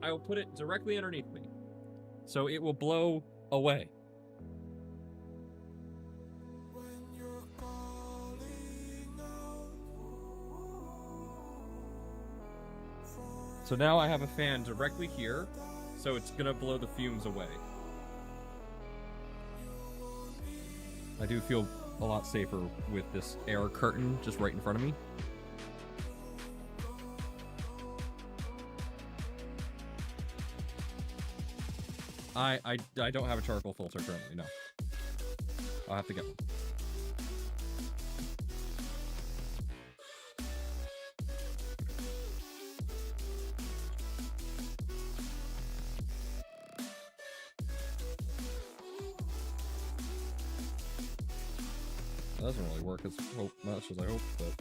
I will put it directly underneath me, so it will blow away. So now I have a fan directly here, so it's gonna blow the fumes away. I do feel a lot safer with this air curtain just right in front of me. I don't have a charcoal filter currently, no. I'll have to get one. That doesn't really work as much as I hoped, but...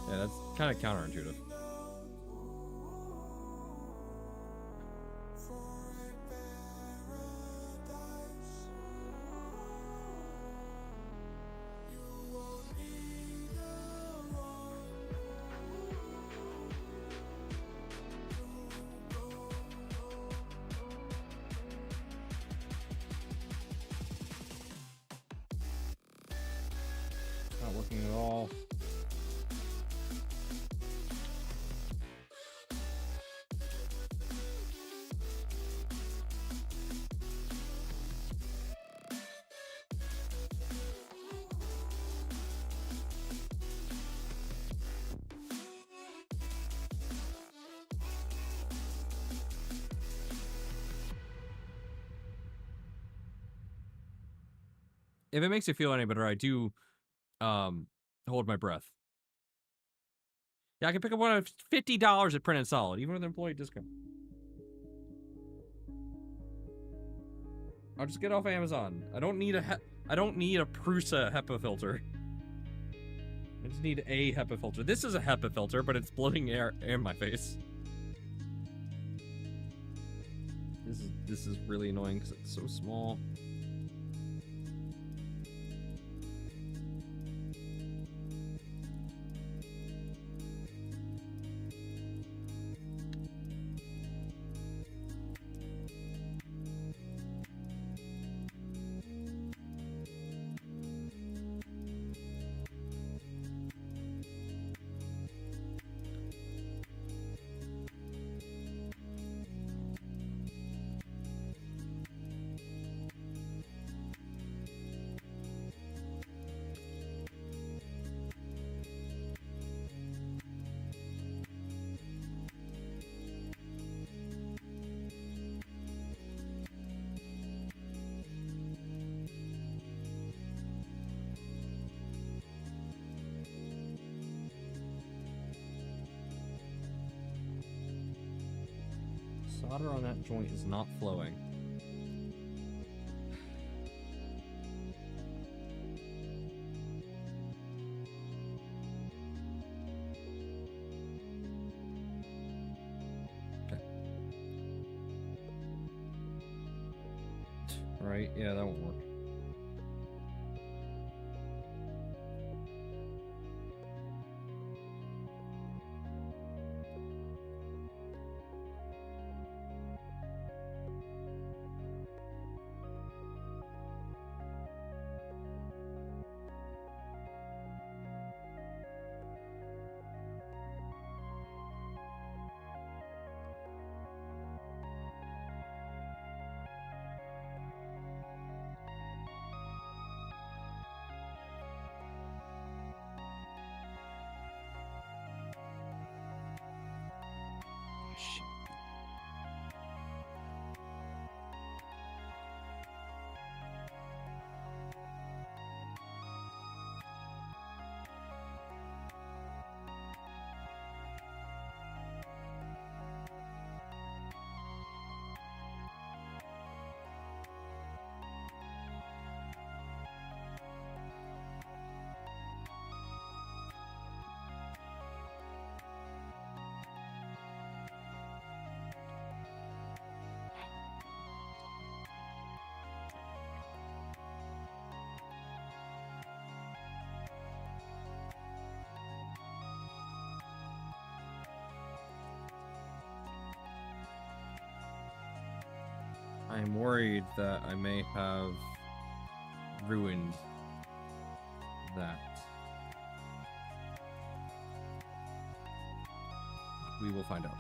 Yeah, that's kind of counterintuitive. Not working at all. If it makes you feel any better, I do hold my breath. Yeah, I can pick up one of $50 at Print and Solid, even with an employee discount. I'll just get off Amazon. I don't need a Prusa HEPA filter. I just need a HEPA filter. This is a HEPA filter, but it's blowing air in my face. This is really annoying because it's so small. Solder on that joint is not flowing. Okay. Right, yeah, that won't work. I'm worried that I may have ruined that. We will find out.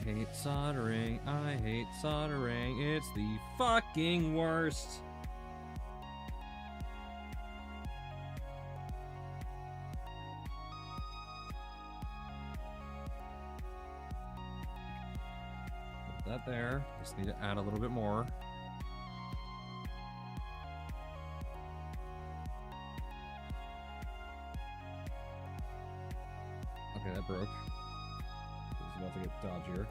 hate soldering. I hate soldering. It's the fucking worst. Put that there. Just need to add a little bit more. Okay, that broke. It's about to get dodgier.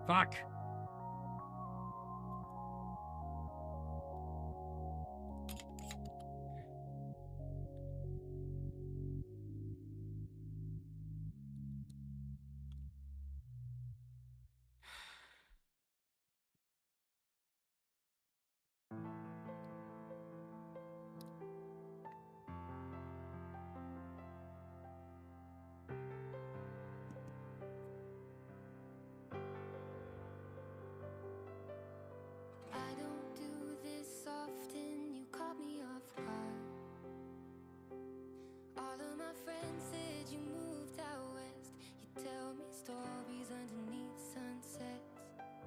Fuck! I don't do this often, you caught me off guard. All of my friends said you moved out west. You tell me stories underneath sunsets.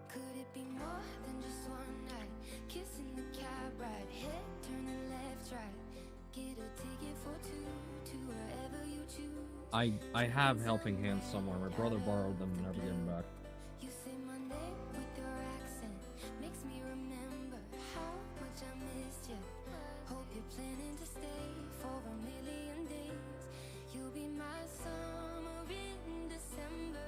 Could it be more than just one night? Kissing the cab ride, head turning left, right. Get a ticket for two to wherever you choose. I have helping hands somewhere. My brother borrowed them and never gave them back. You say my name with your accent, makes me remember how much I missed you. Hope you're planning to stay for a million days. You'll be my summer in December.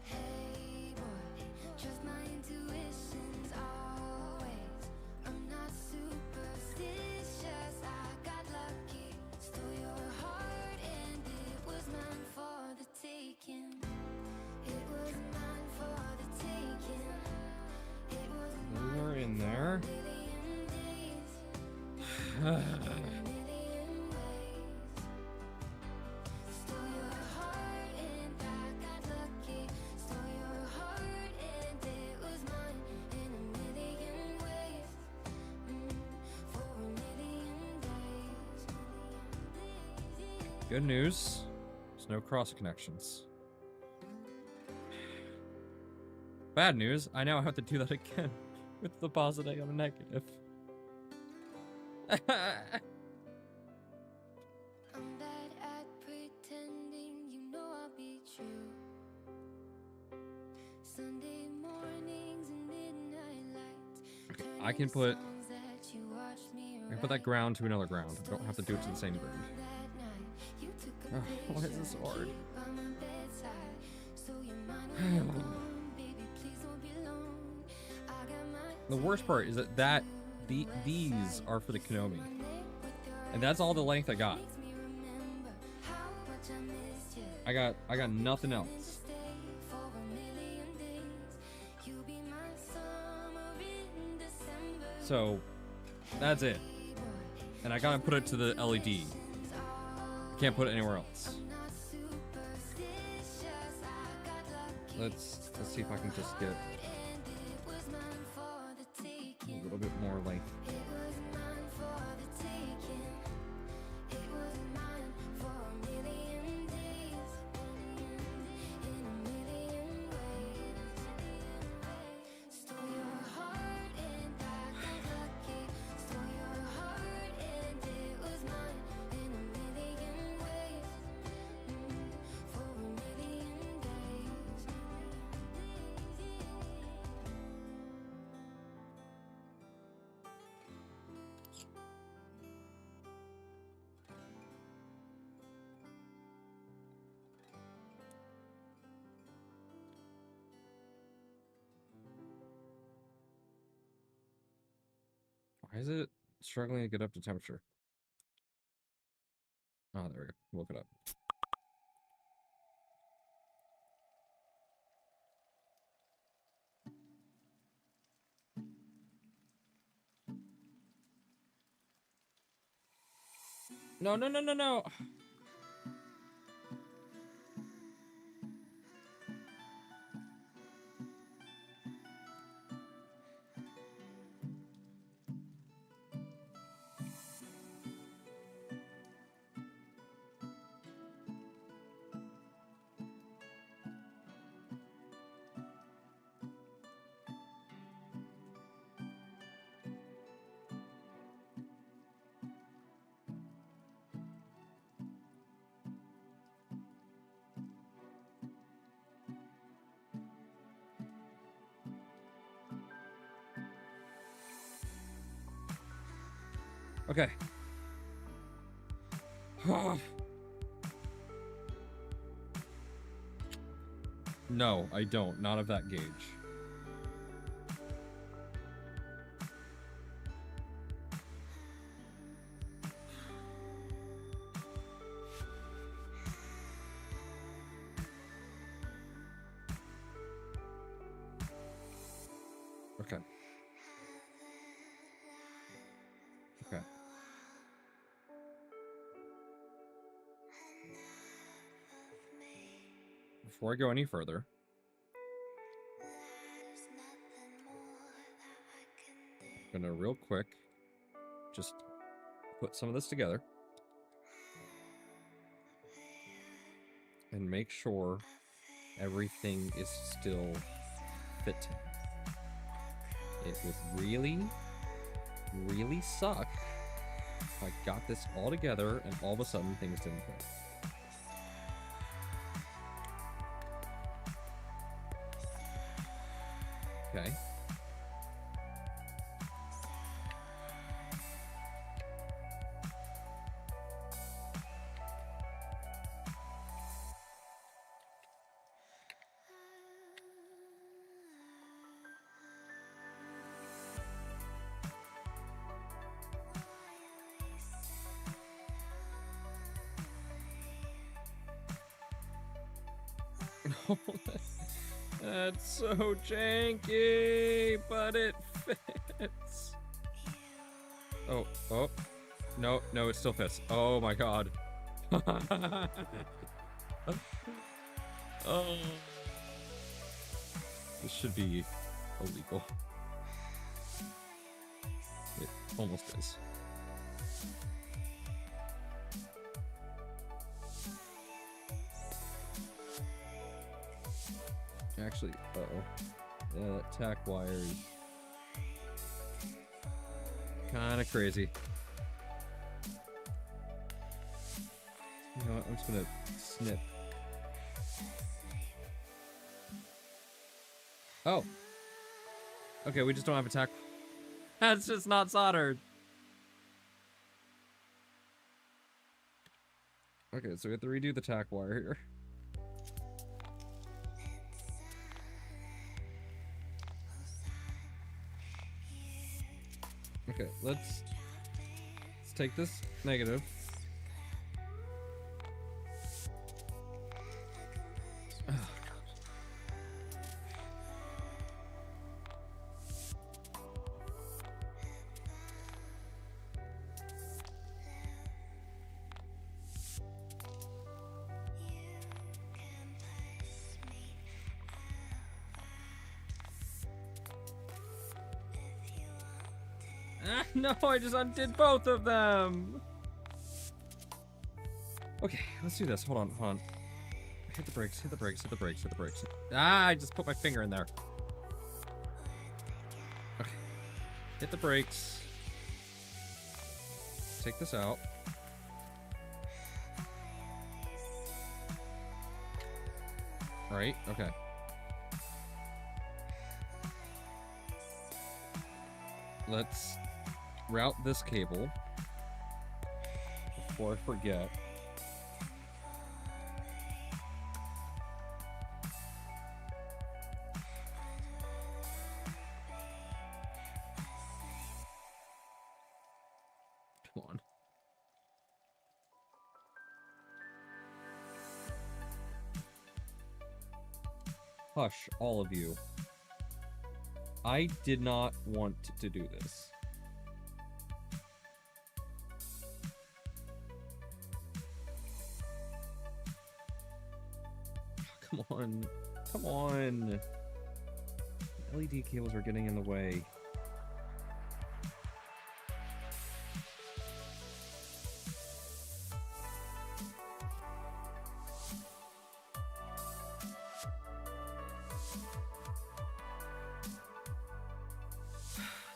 Hey boy, trust my intuitions always. I'm not superstitious, I got lucky. Stole your heart and it was mine for the taking. It was mine for the taking. It was We were in there. million days, million ways. Stole your heart and I got lucky. Stole your heart and it was mine in a million ways. For a million days. Good news. There's no cross connections. Bad news. I now have to do that again with the positive and a negative. I'm bad at pretending, you know I'll be true. Sunday mornings and midnight lights. I can put songs that you watched me I can put that ground to another ground. I don't have to do it to the same ground. that night. You took a Why is this so hard? picture by my bedside. So your mind when you're gone, baby, please don't be alone. I got my The worst part is that these are for the Konami. And that's all the length I got. makes me remember how much I missed you. I got nothing else. Stay for a million days. You'll be my summer in December. So that's it. And I gotta put it to the LED. Can't put it anywhere else. Not superstitious, I got lucky. Let's see if I can just get And it was mine for the taking. a little bit more length. It was mine for the taking. It was mine for a million days. In a million ways. Stole your heart and I got lucky. Stole your heart and it was mine in a million ways. For a million days. Why is it struggling to get up to temperature? Oh, there we go. Woke it up. No, no, no, no, no. Okay. No, I don't. Not of that gauge. Okay. Okay. Before I go any further, I'm gonna real quick just put some of this together and make sure everything is still fitting. It would really, really suck if I got this all together and all of a sudden things didn't fit. Okay. That's so janky, but it fits. Oh, oh. No, no, it still fits. Oh my god. Oh. This should be illegal. It almost is. Actually, uh-oh. Yeah, that tack wire is kind of crazy. You know what? I'm just gonna snip. Oh. Okay, we just don't have a tack. That's just not soldered. Okay, so we have to redo the tack wire here. Okay, let's take this negative. No, I just undid both of them. Okay, let's do this. Hold on, hold on. Hit the brakes, hit the brakes, hit the brakes, hit the brakes. Ah, I just put my finger in there. Okay. Hit the brakes. Take this out. Right, okay. Let's route this cable before I forget. Come on. Hush, all of you. I did not want to do this. Come on. Come on. LED cables are getting in the way.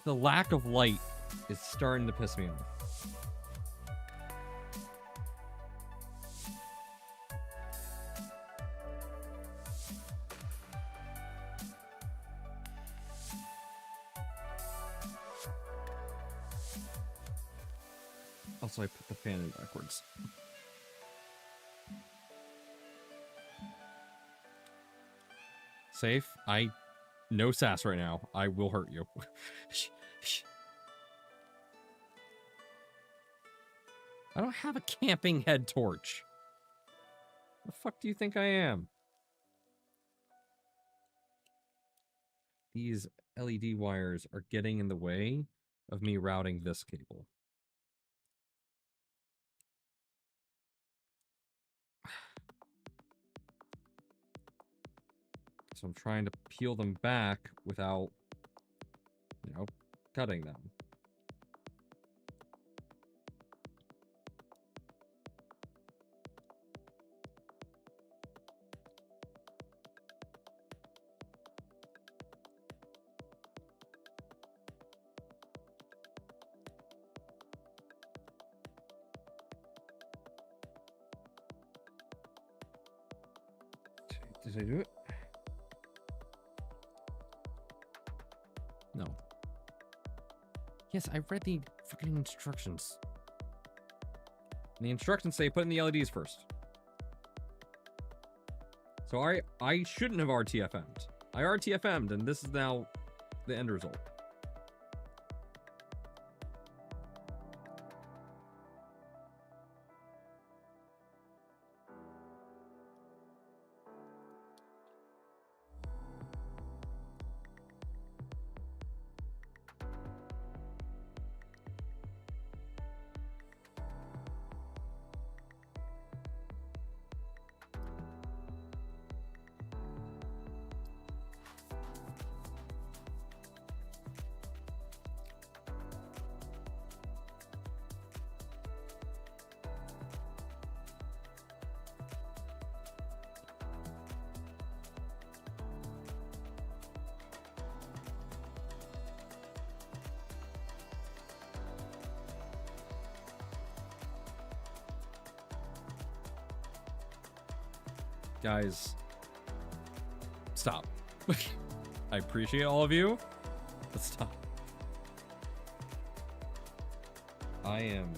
The lack of light is starting to piss me off. Also, I put the fan in backwards. Safe. No sass right now. I will hurt you. I don't have a camping head torch. The fuck do you think I am? These LED wires are getting in the way of me routing this cable. So I'm trying to peel them back without, cutting them. Did I do it? No. Yes, I read the freaking instructions. And the instructions say put in the LEDs first. So I shouldn't have RTFM'd. I RTFM'd, and this is now the end result. Guys, stop. I appreciate all of you, but stop. I am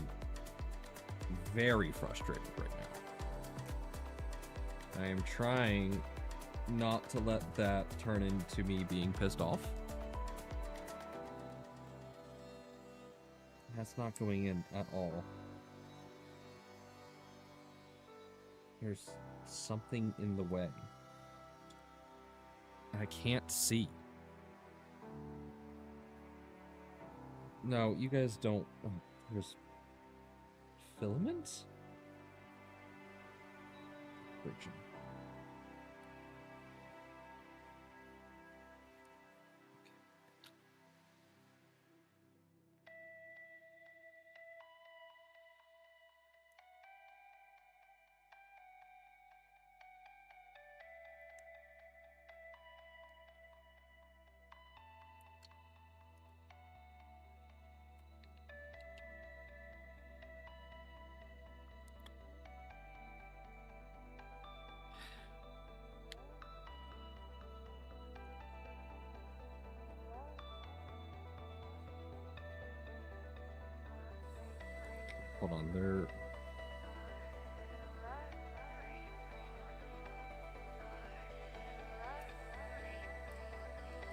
very frustrated right now. I am trying not to let that turn into me being pissed off. That's not going in at all. There's something in the way. I can't see. No, you guys don't. There's filaments? Bridging. Hold on, there.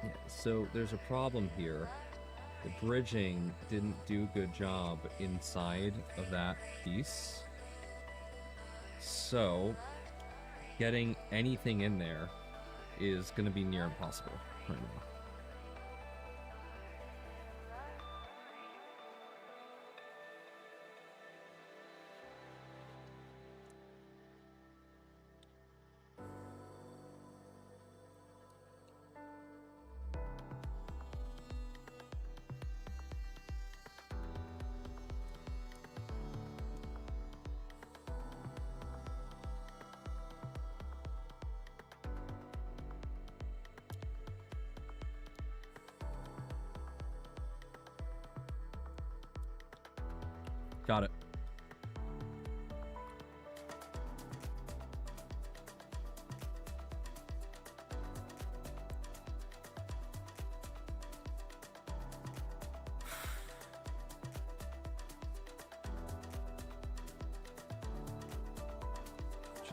Yeah, so there's a problem here. The bridging didn't do a good job inside of that piece. So, getting anything in there is going to be near impossible right now.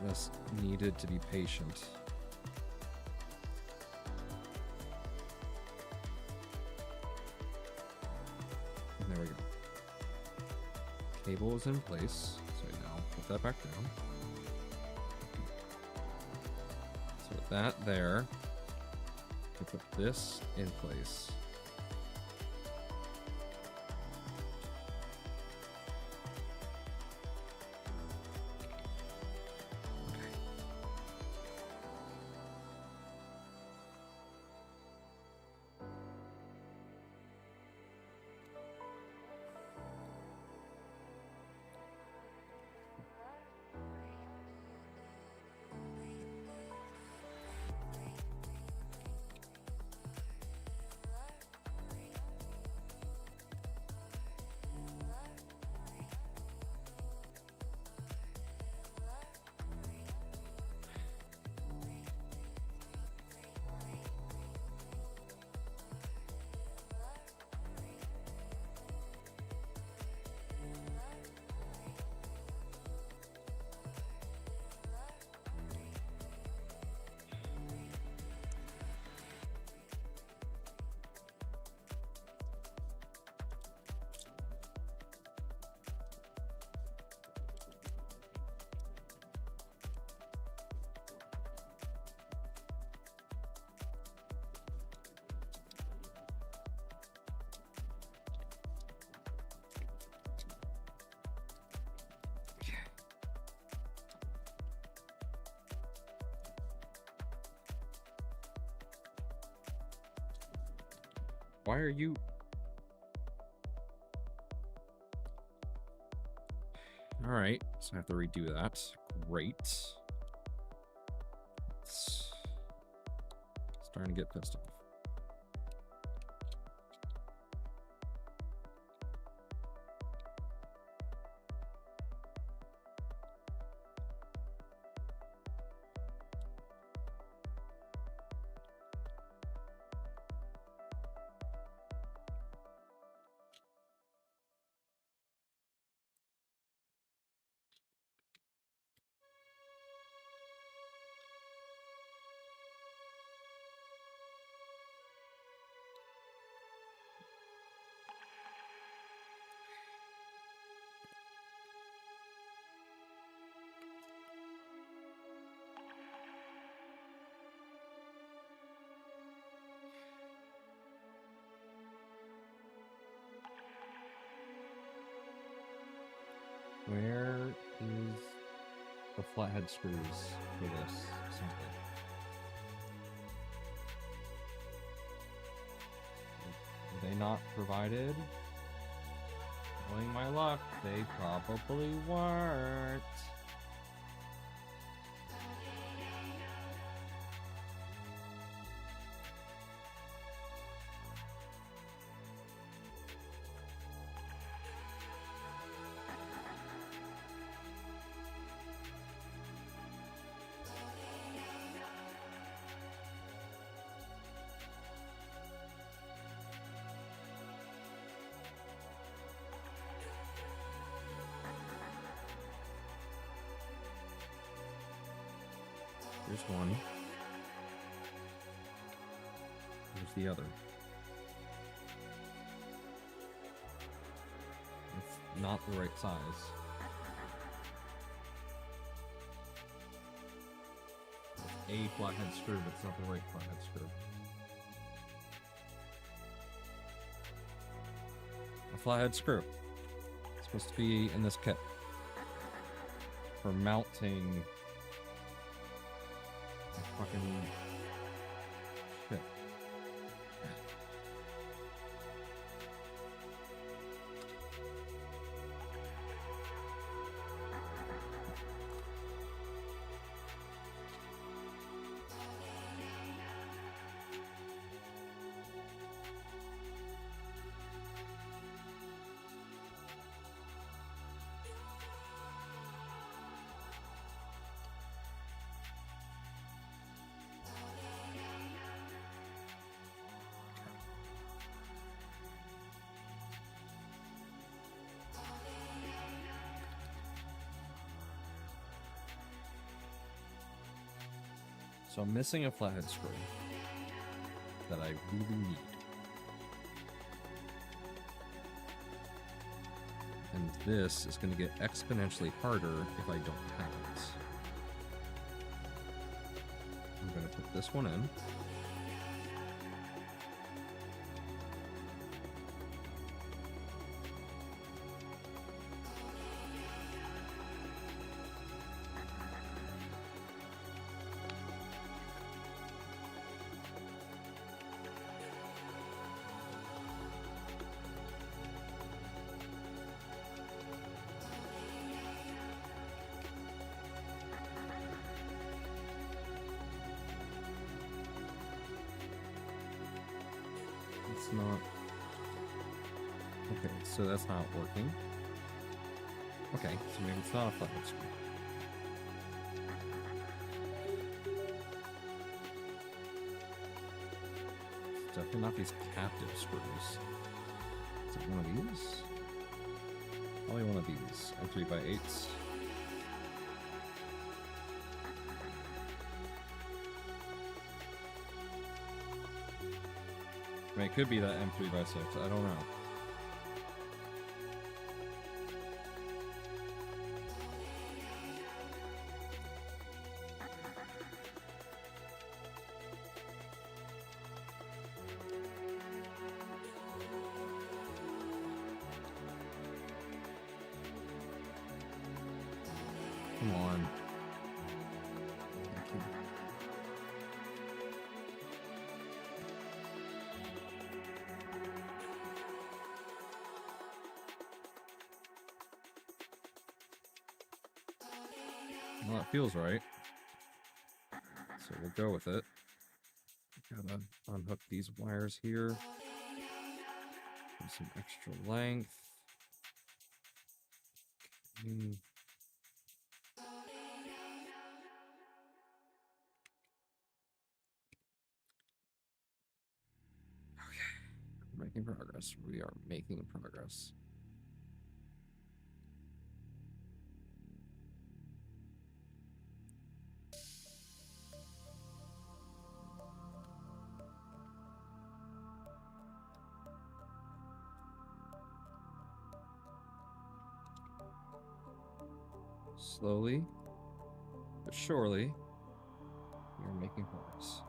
Just needed to be patient. And there we go. Cable is in place. So now put that back down. So with that there, we put this in place. Why are you... Alright, so I have to redo that. Great. It's starting to get pissed off. Where is the flathead screws for this assembly? Are they not provided? Knowing my luck, they probably weren't. Here's one. Here's the other. It's not the right size. It's a flathead screw, but it's not the right flathead screw. A flathead screw. It's supposed to be in this kit for mounting fucking shit. So I'm missing a flathead screw that I really need. And this is going to get exponentially harder if I don't have it. I'm going to put this one in. It's not... Okay, so that's not working. Okay, so maybe it's not a flathead screw. It's definitely not these captive screws. Is it one of these? Probably one of these. M3x8s. I mean, it could be that M3x6. I don't know. Come on. Thank you. Well, that feels right. So we'll go with it. Gotta unhook these wires here. Give some extra length. Okay. We're making progress. We are making progress. Slowly, but surely, we are making progress.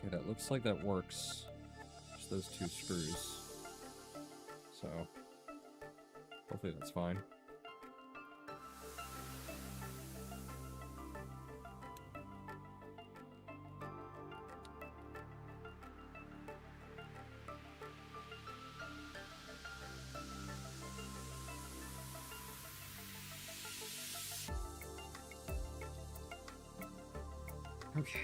Okay, that looks like that works. Just those two screws. So, hopefully that's fine. Okay.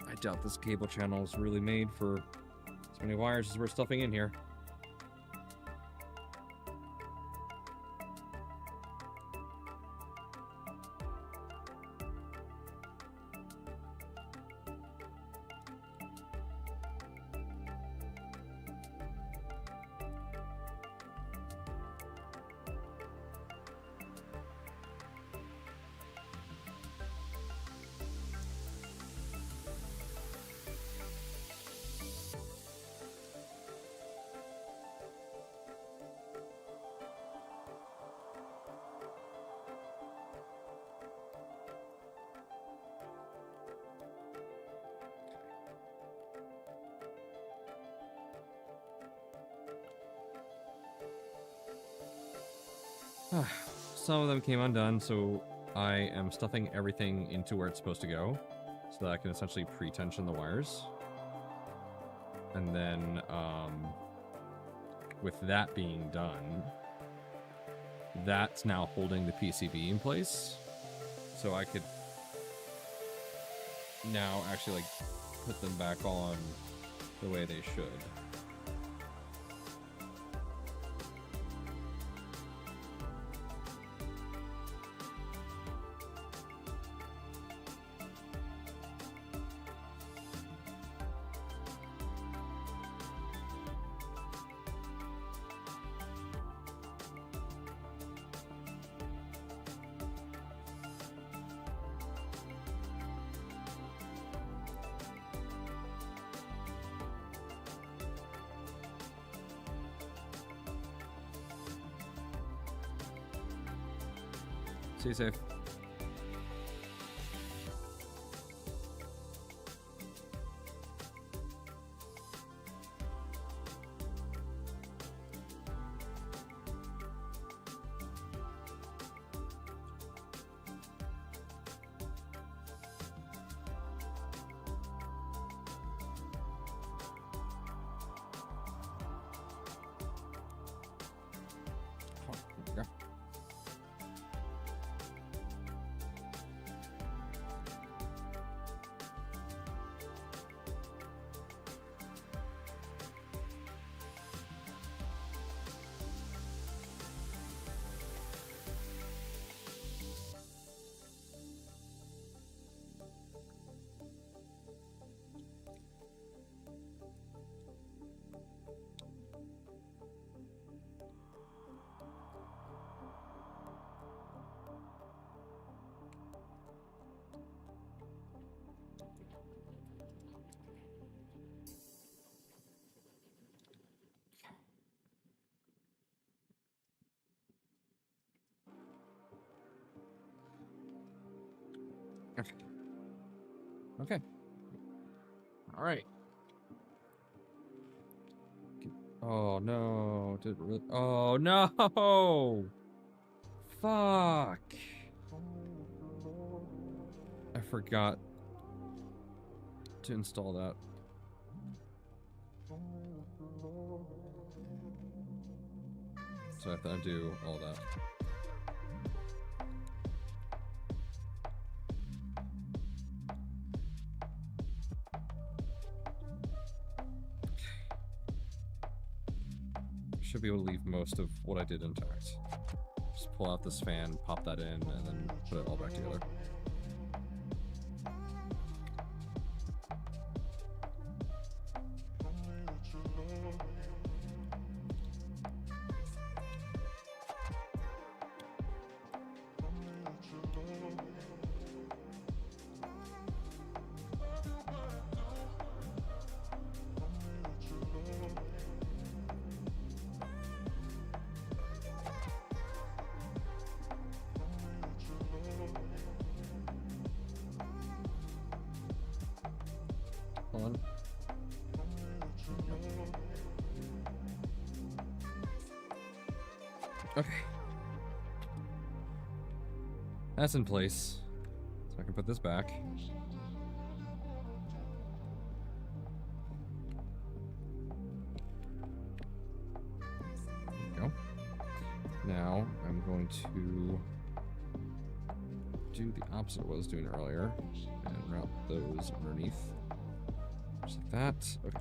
I doubt this cable channel is really made for as many wires as we're stuffing in here. Some of them came undone, so I am stuffing everything into where it's supposed to go, so that I can essentially pre-tension the wires. And then, with that being done, that's now holding the PCB in place. So I could now actually, like, put them back on the way they should. Stay safe. There we go. Okay. Okay. All right. Oh no! Did it really? Oh no! Fuck! I forgot to install that. So I have to undo all that. Should be able to leave most of what I did intact. Just pull out this fan, pop that in, and then put it all back together. Hold on. Okay. That's in place. So I can put this back. There we go. Now I'm going to do the opposite of what I was doing earlier and route those underneath. Just like that. Okay.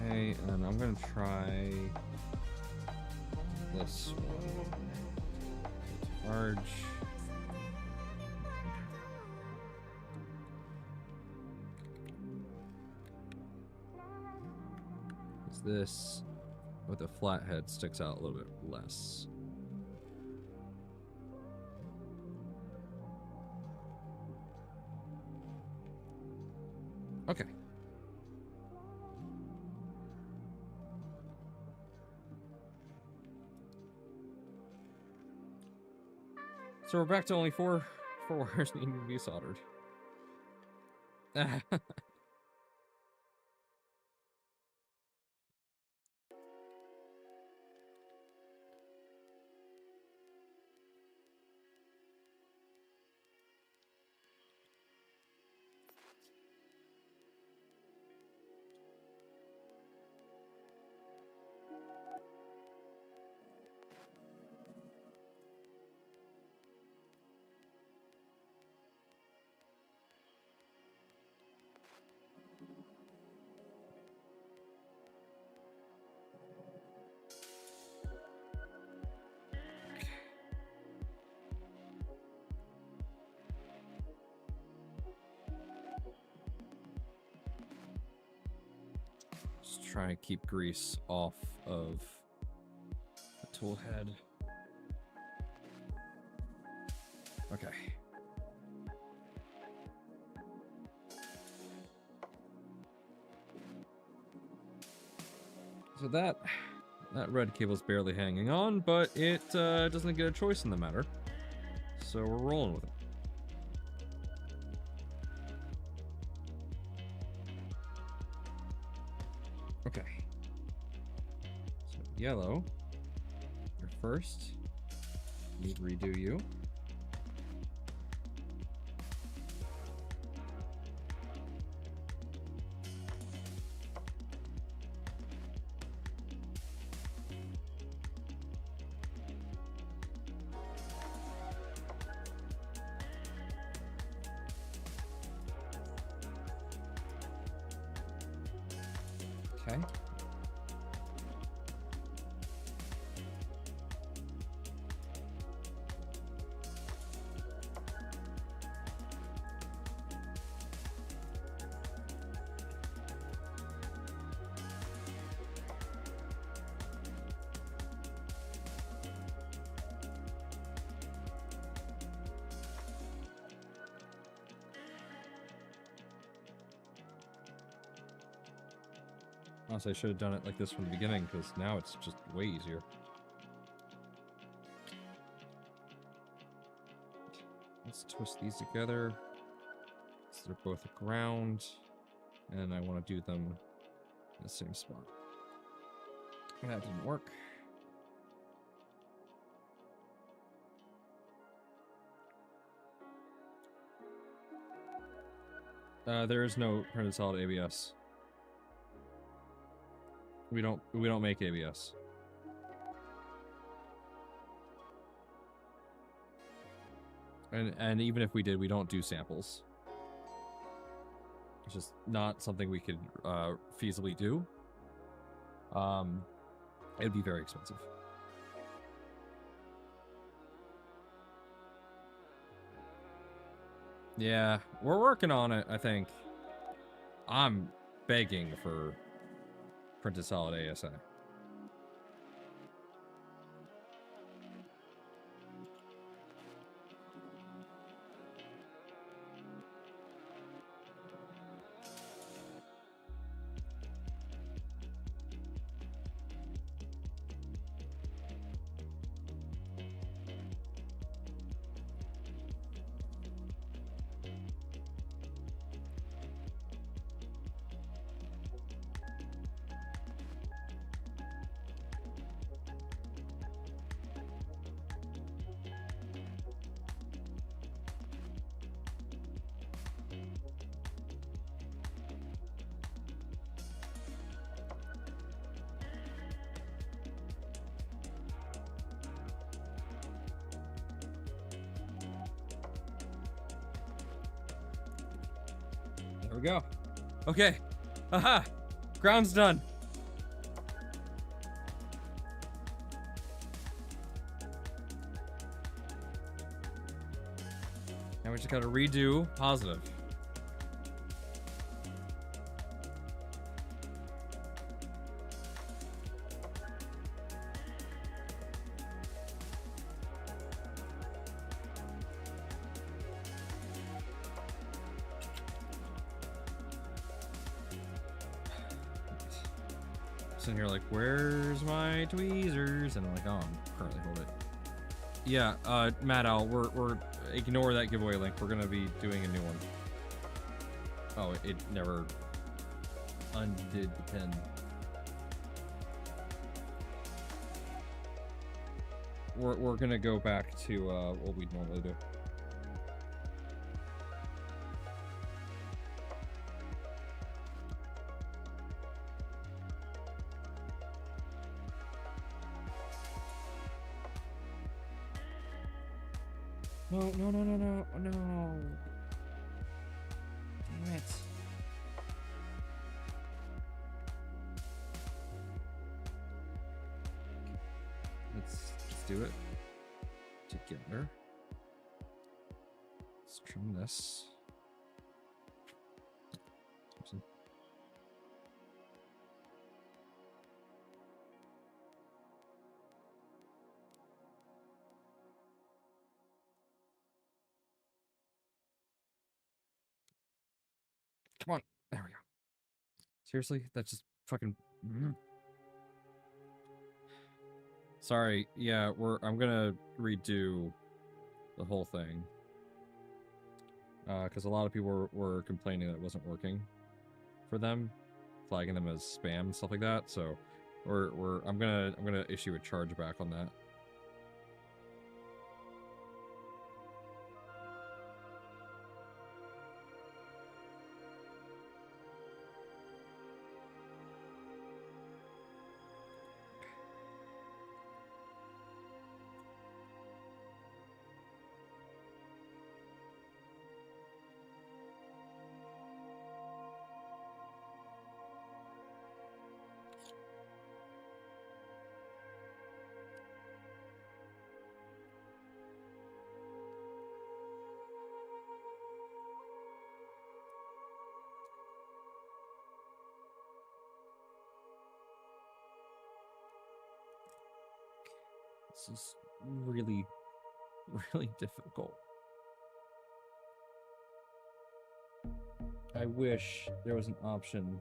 Okay, and I'm gonna try this one. It's large. Is this with the flat head sticks out a little bit less? Okay. So we're back to only four wires needing to be soldered. Just try and keep grease off of the tool head. Okay. So that red cable's barely hanging on, but it doesn't get a choice in the matter. So we're rolling with it. Okay. So yellow, you're first. Need to redo you. Okay. Honestly, I should have done it like this from the beginning, because now it's just way easier. Let's twist these together. So they're both a ground. And I want to do them in the same spot. That didn't work. There is no printed solid ABS. We don't make ABS. And even if we did, we don't do samples. It's just not something we could feasibly do. It'd be very expensive. Yeah, we're working on it, I think. I'm begging for printed solid ASA. There we go. Okay. Aha! Ground's done. Now we just gotta redo positive. sitting here like, where's my tweezers? And I'm like, oh, I'm currently hold it. Yeah, Matt Owl, we're ignore that giveaway link. We're gonna be doing a new one. Oh, it never undid the pin. We're gonna go back to what we normally do. No, no, no, no, no, no. Damn it. Let's just do it together. Let's trim this. Oopsie. Come on. There we go. Seriously? That's just fucking... Sorry. Yeah, I'm gonna redo the whole thing. Because a lot of people were complaining that it wasn't working for them, flagging them as spam and stuff like that. So I'm gonna issue a chargeback on that. This is really, really difficult. I wish there was an option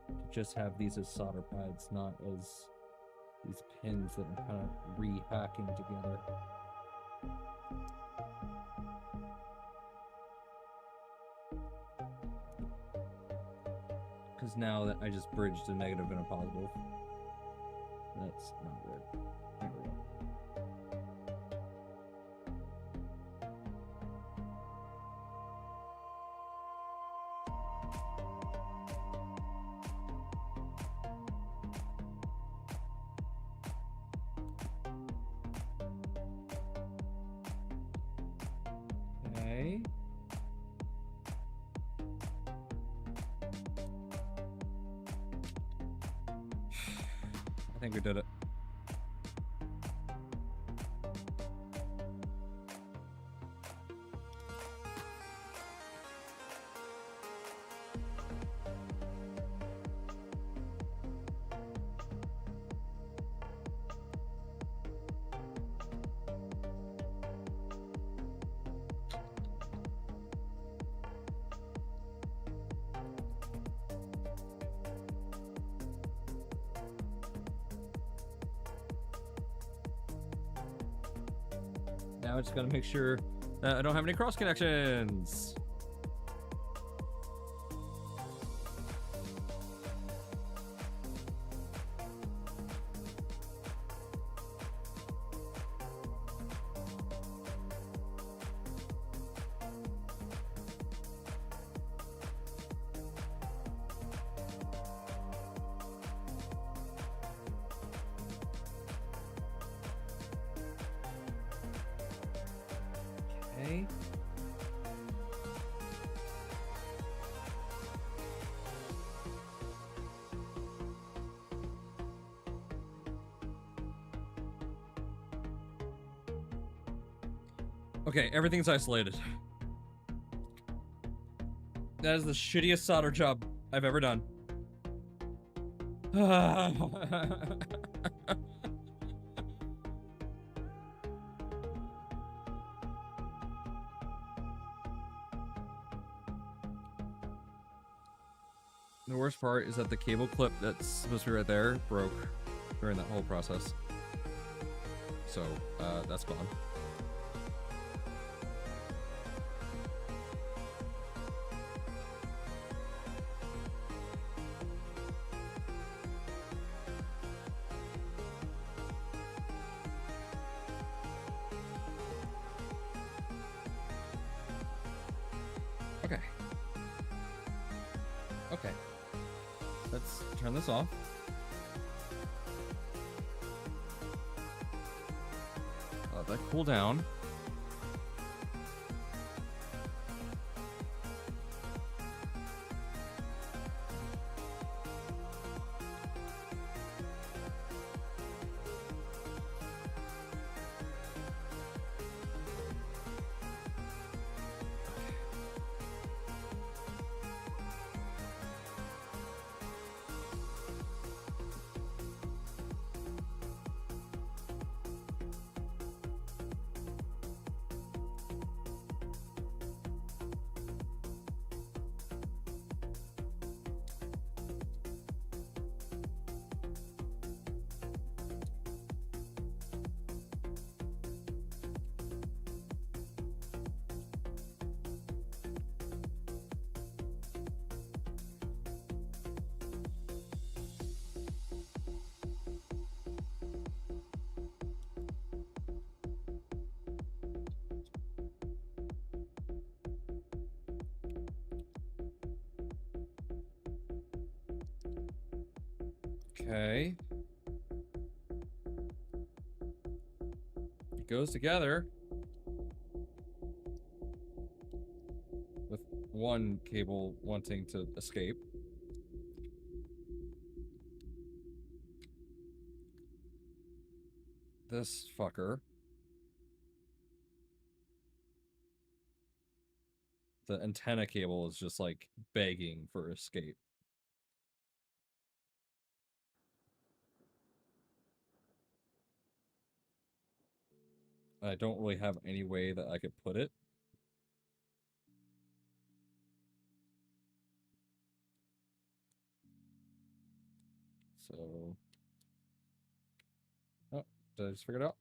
to just have these as solder pads, not as these pins that I'm kind of re-hacking together. Because now that I just bridged a negative and a positive. That's not good. There we go. Okay. I think we did it. Now I just gotta make sure that I don't have any cross connections. Okay. Okay, everything's isolated. That is the shittiest solder job I've ever done. The worst part is that the cable clip that's supposed to be right there broke during that whole process. So, that's gone. Okay. Okay. Let's turn this off. Let that cool down. Okay. It goes together with one cable wanting to escape. This fucker. The antenna cable is just like begging for escape. I don't really have any way that I could put it. So, oh, did I just figure it out?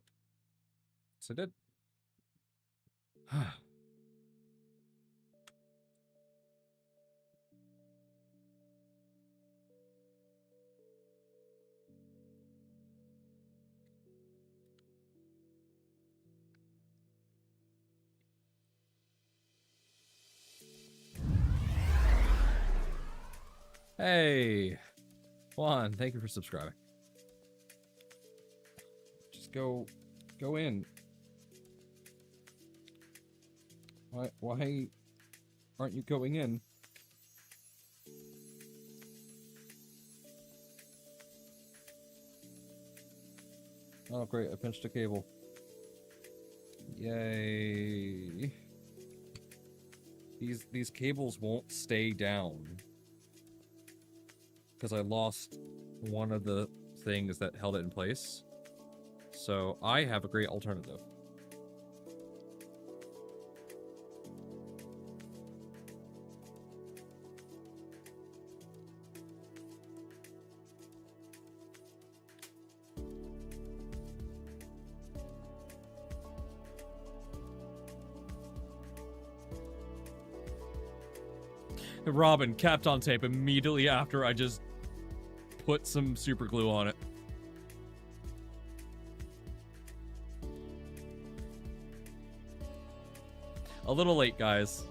Yes, I did. Hey, Juan, thank you for subscribing. Just go in. Why aren't you going in? Oh great, I pinched a cable. Yay. These cables won't stay down. Because I lost one of the things that held it in place. So I have a great alternative. Robin capped on tape immediately after I just put some super glue on it. A little late, guys.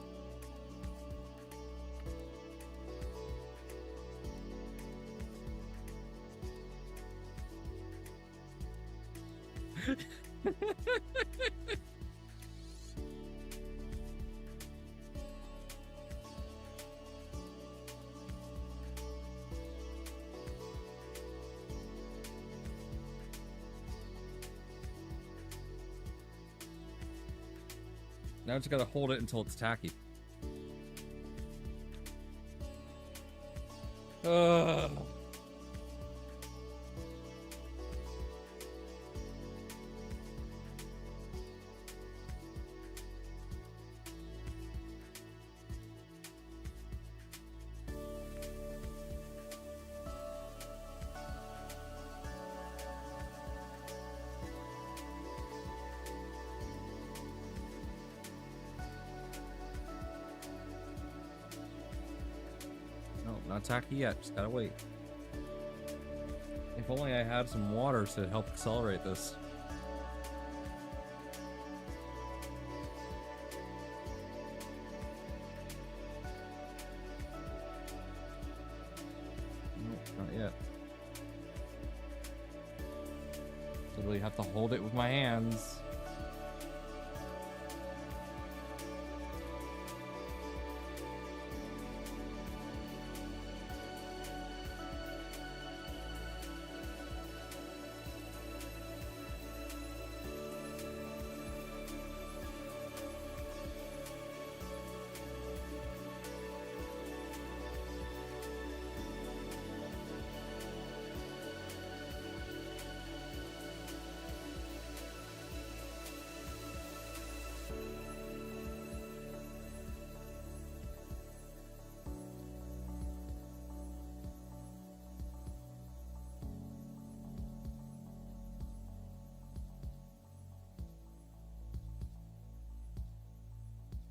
Now I just gotta hold it until it's tacky. Ugh. not tacky yet. Just gotta wait. If only I had some water to help accelerate this. Nope, not yet. Literally have to hold it with my hands.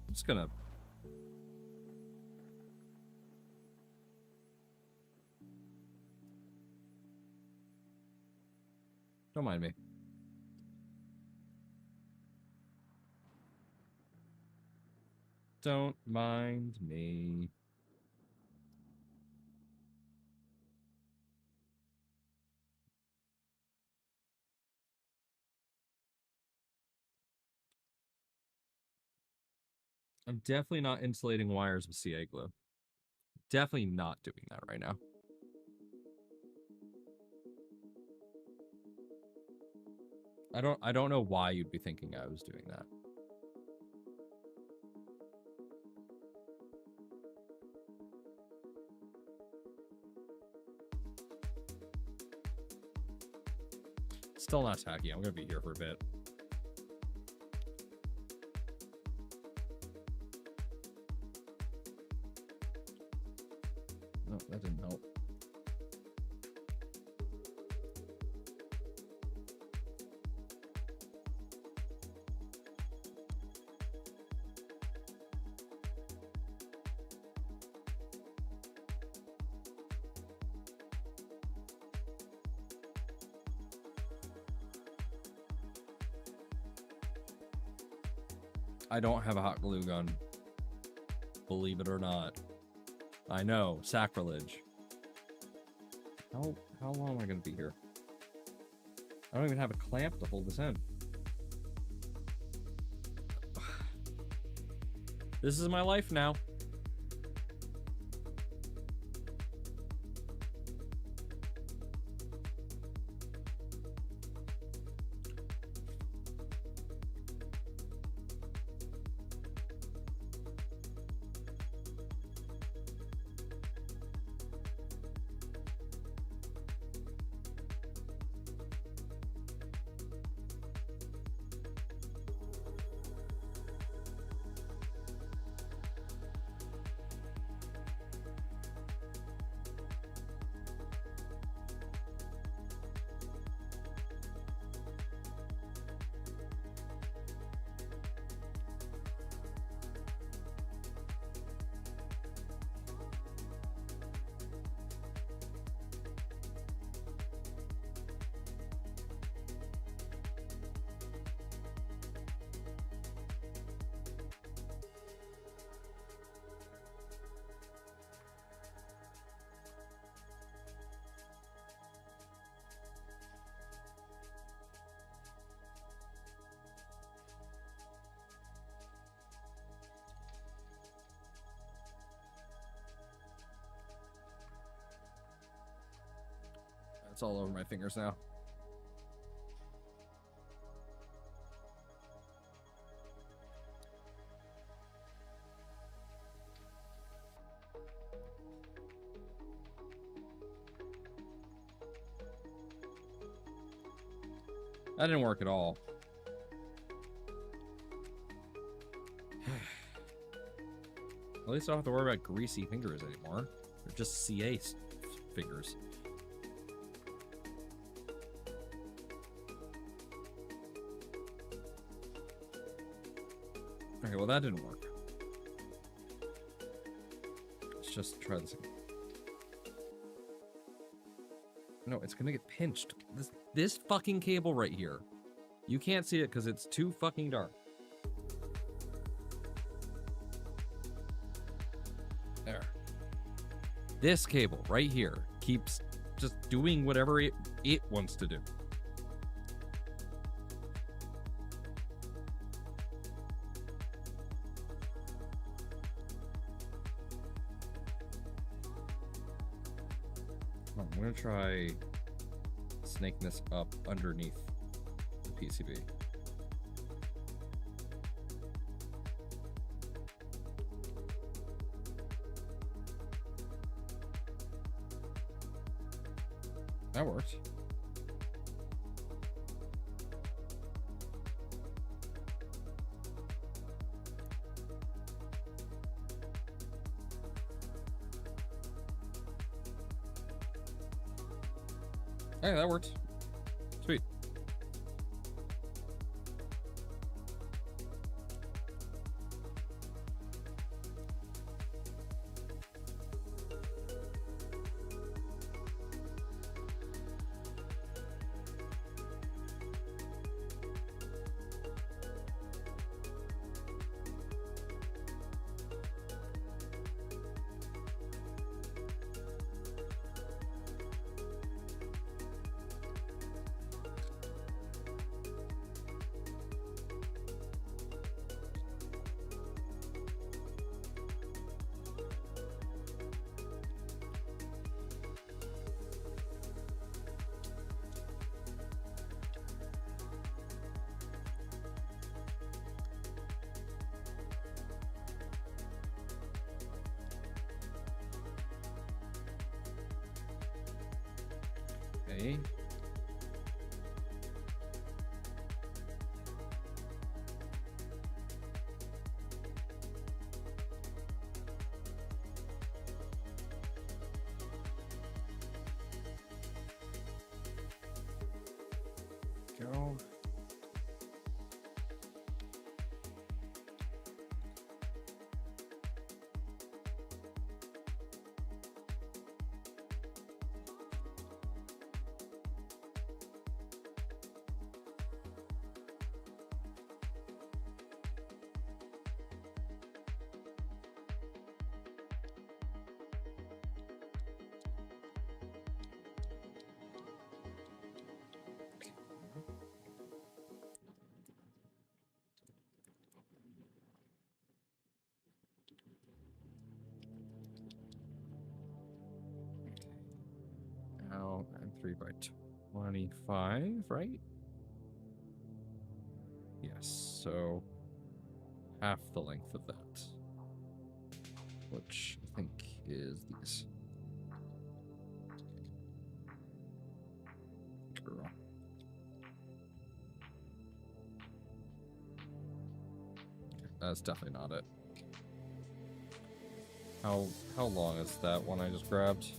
I'm just gonna... Don't mind me. Don't mind me. I'm definitely not insulating wires with CA glue. Definitely not doing that right now. I don't know why you'd be thinking I was doing that. Still not tacky. I'm gonna be here for a bit. No, that didn't help. I don't have a hot glue gun. Believe it or not. I know, sacrilege. How long am I gonna be here? I don't even have a clamp to hold this in. This is my life now. It's all over my fingers now. That didn't work at all. At least I don't have to worry about greasy fingers anymore. They're just CA fingers. Okay, well that didn't work. Let's just try this again. No, it's gonna get pinched. This fucking cable right here. You can't see it because it's too fucking dark. There. This cable right here keeps just doing whatever it wants to do. I'm gonna try snaking this up underneath the PCB. That works. Hey, that works. Sweet. Okay. Go. Now I'm 3 by 25, right? Yes, so half the length of that. Which I think is these. Girl. That's definitely not it. How long is that one I just grabbed?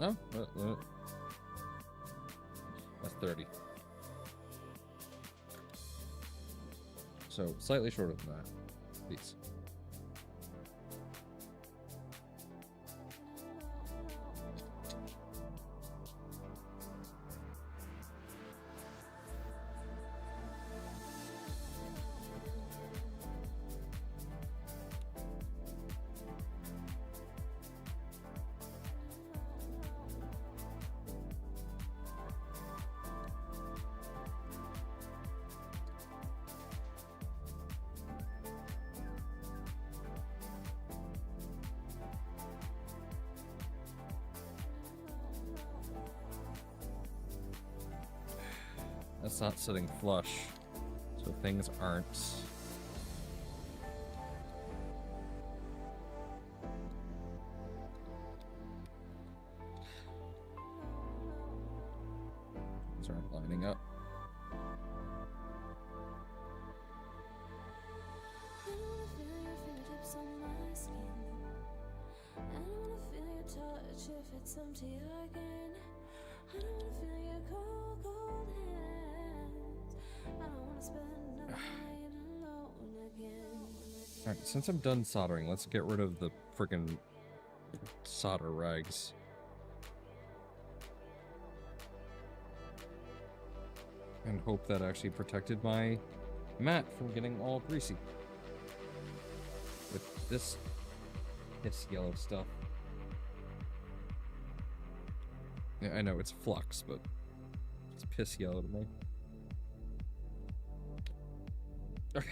Oh, that's 30. So slightly shorter than that. These. That's not sitting flush, so things aren't. Things aren't lining up. I don't wanna feel your fingertips on my skin. I don't wanna feel your touch if it's empty again. I don't wanna feel your cold, cold hands. I don't wanna spend the night alone again. Alright, since I'm done soldering, let's get rid of the freaking solder rags. And hope that actually protected my mat from getting all greasy. With this yellow stuff. Yeah, I know, it's flux, but it's piss yellow to me. Okay.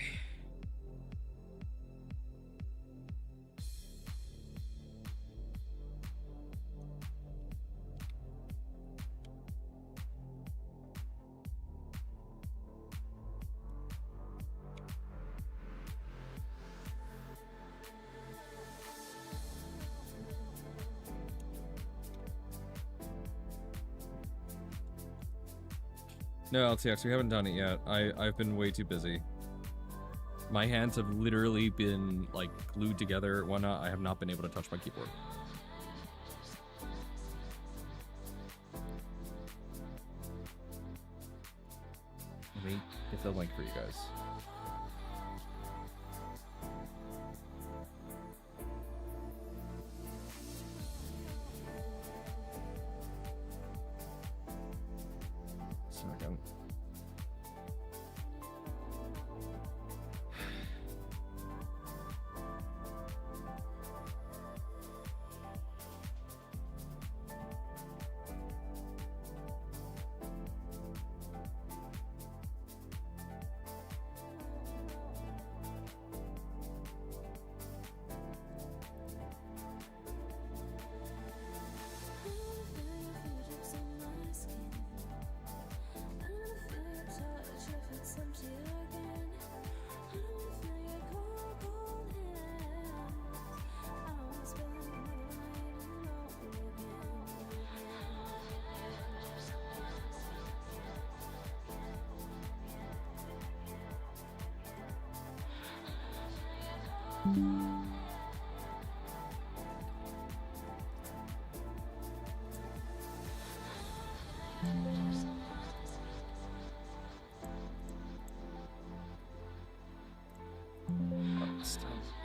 No, LTX, we haven't done it yet. I've been way too busy. My hands have literally been, like, glued together and whatnot. I have not been able to touch my keyboard. Let me get the link for you guys. Second.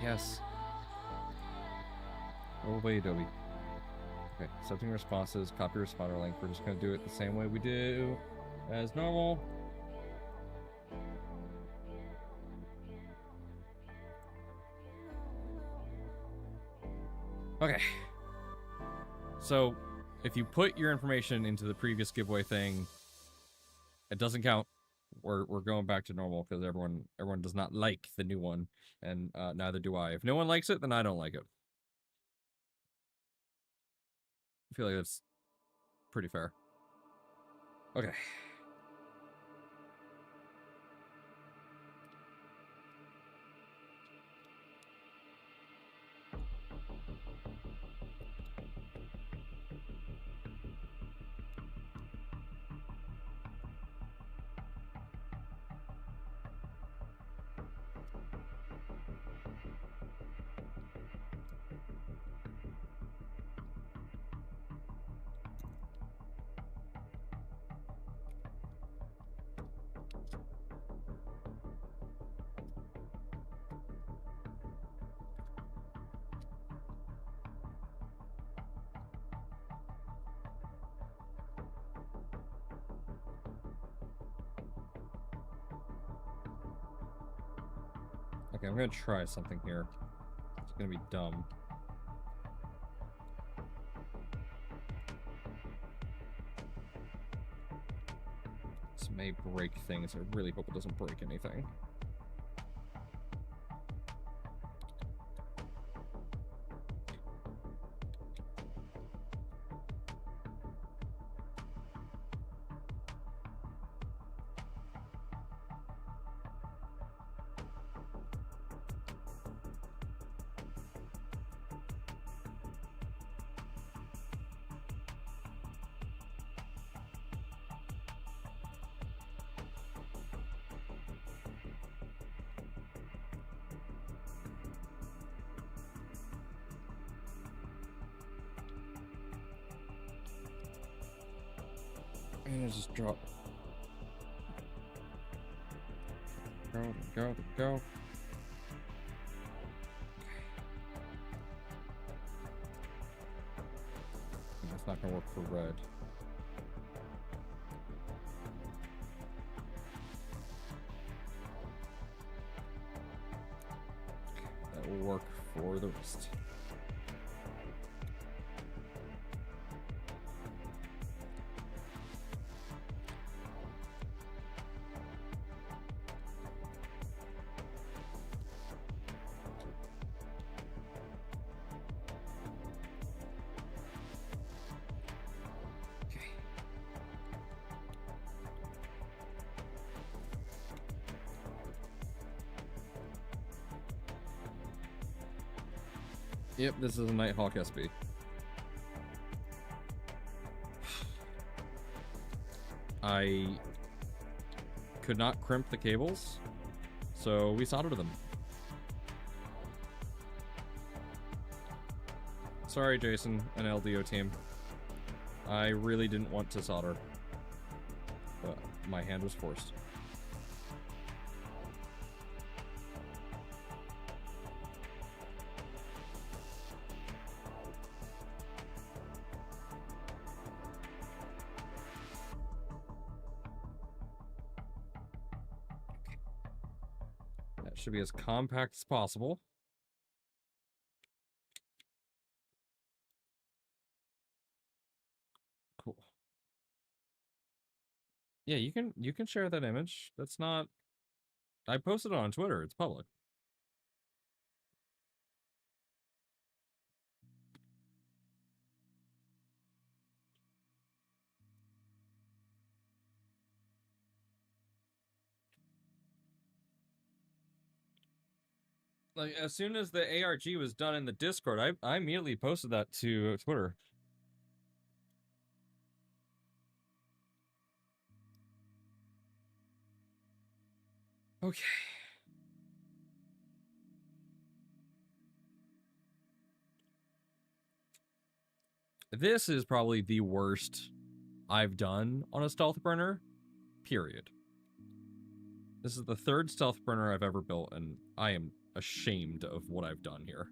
Yes. Go away, Adobe. Okay, accepting responses, copy responder link. We're just gonna do it the same way we do as normal. Okay. So, if you put your information into the previous giveaway thing, it doesn't count. We're going back to normal because everyone does not like the new one, and neither do I. If no one likes it, then I don't like it. I feel like that's pretty fair. Okay. Okay, I'm gonna try something here. It's gonna be dumb. This may break things. I really hope it doesn't break anything. I'm gonna just drop. Go. It's not gonna work for red. That will work for the rest. Yep, this is a Nighthawk SB. I could not crimp the cables, so we soldered them. Sorry, Jason and LDO team. I really didn't want to solder, but my hand was forced. That should be as compact as possible. Cool. Yeah, you can share that image. That's not... I posted it on Twitter. It's public. Like, as soon as the ARG was done in the Discord, I immediately posted that to Twitter. Okay. This is probably the worst I've done on a stealth burner, period. This is the third stealth burner I've ever built, and I am ashamed of what I've done here.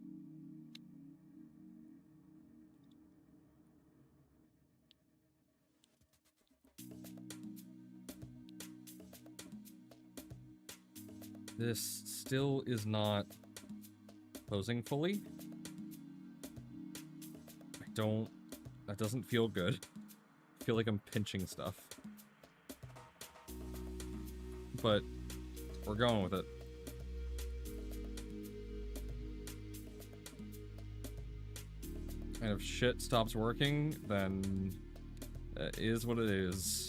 This still is not posing fully. That doesn't feel good. I feel like I'm pinching stuff. But we're going with it. And if shit stops working, then that is what it is.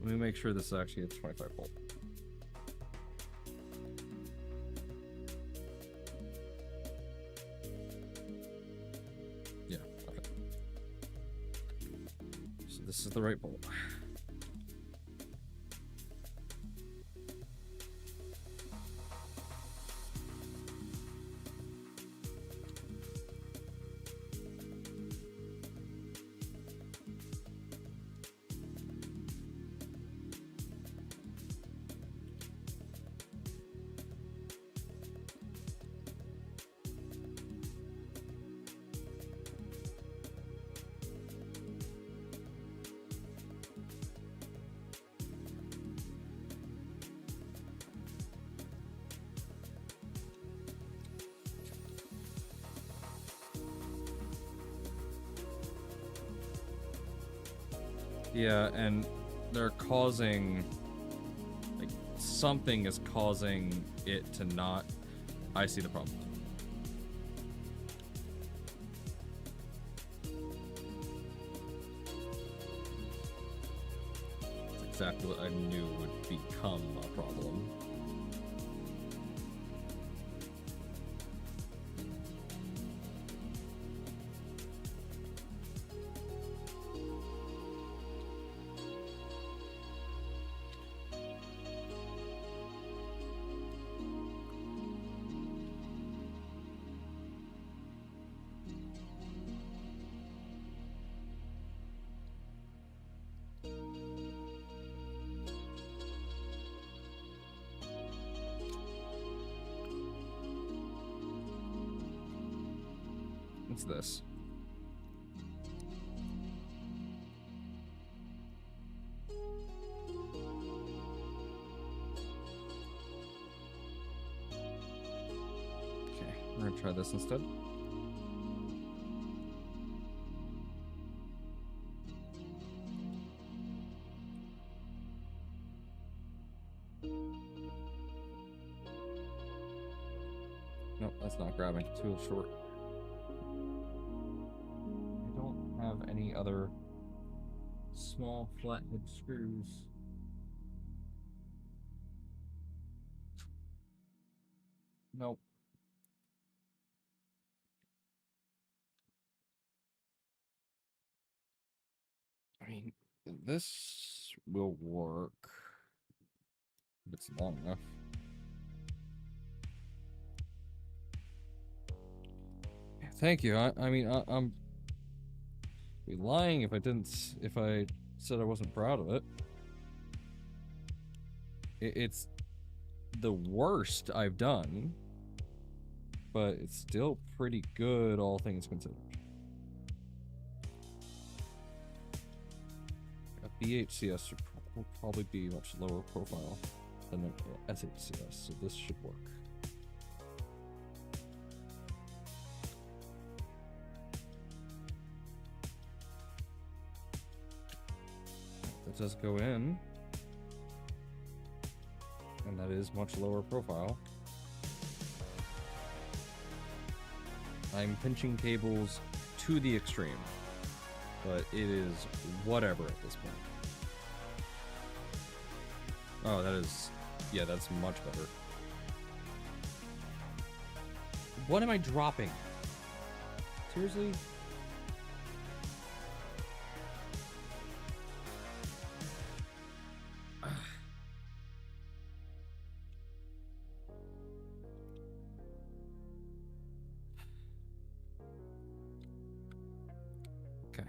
Let me make sure this is actually a 25 volt. Yeah, okay. So this is the right bolt. Yeah, and they're causing, like, something is causing it to not... I see the problem. That's exactly what I knew would become a problem. It's this. Okay, we're gonna try this instead. Nope, that's not grabbing. Too short. I don't have any other small flathead screws. Nope. I mean, this will work if it's long enough. Thank you. I mean, I'm be lying if I didn't, if I said I wasn't proud of it. It's the worst I've done, but it's still pretty good, all things considered. A BHCS will probably be much lower profile than an SHCS, so this should work. That does go in, and that is much lower profile. I'm pinching cables to the extreme, but it is whatever at this point. Oh, that is, yeah, that's much better. What am I dropping? Seriously? Okay.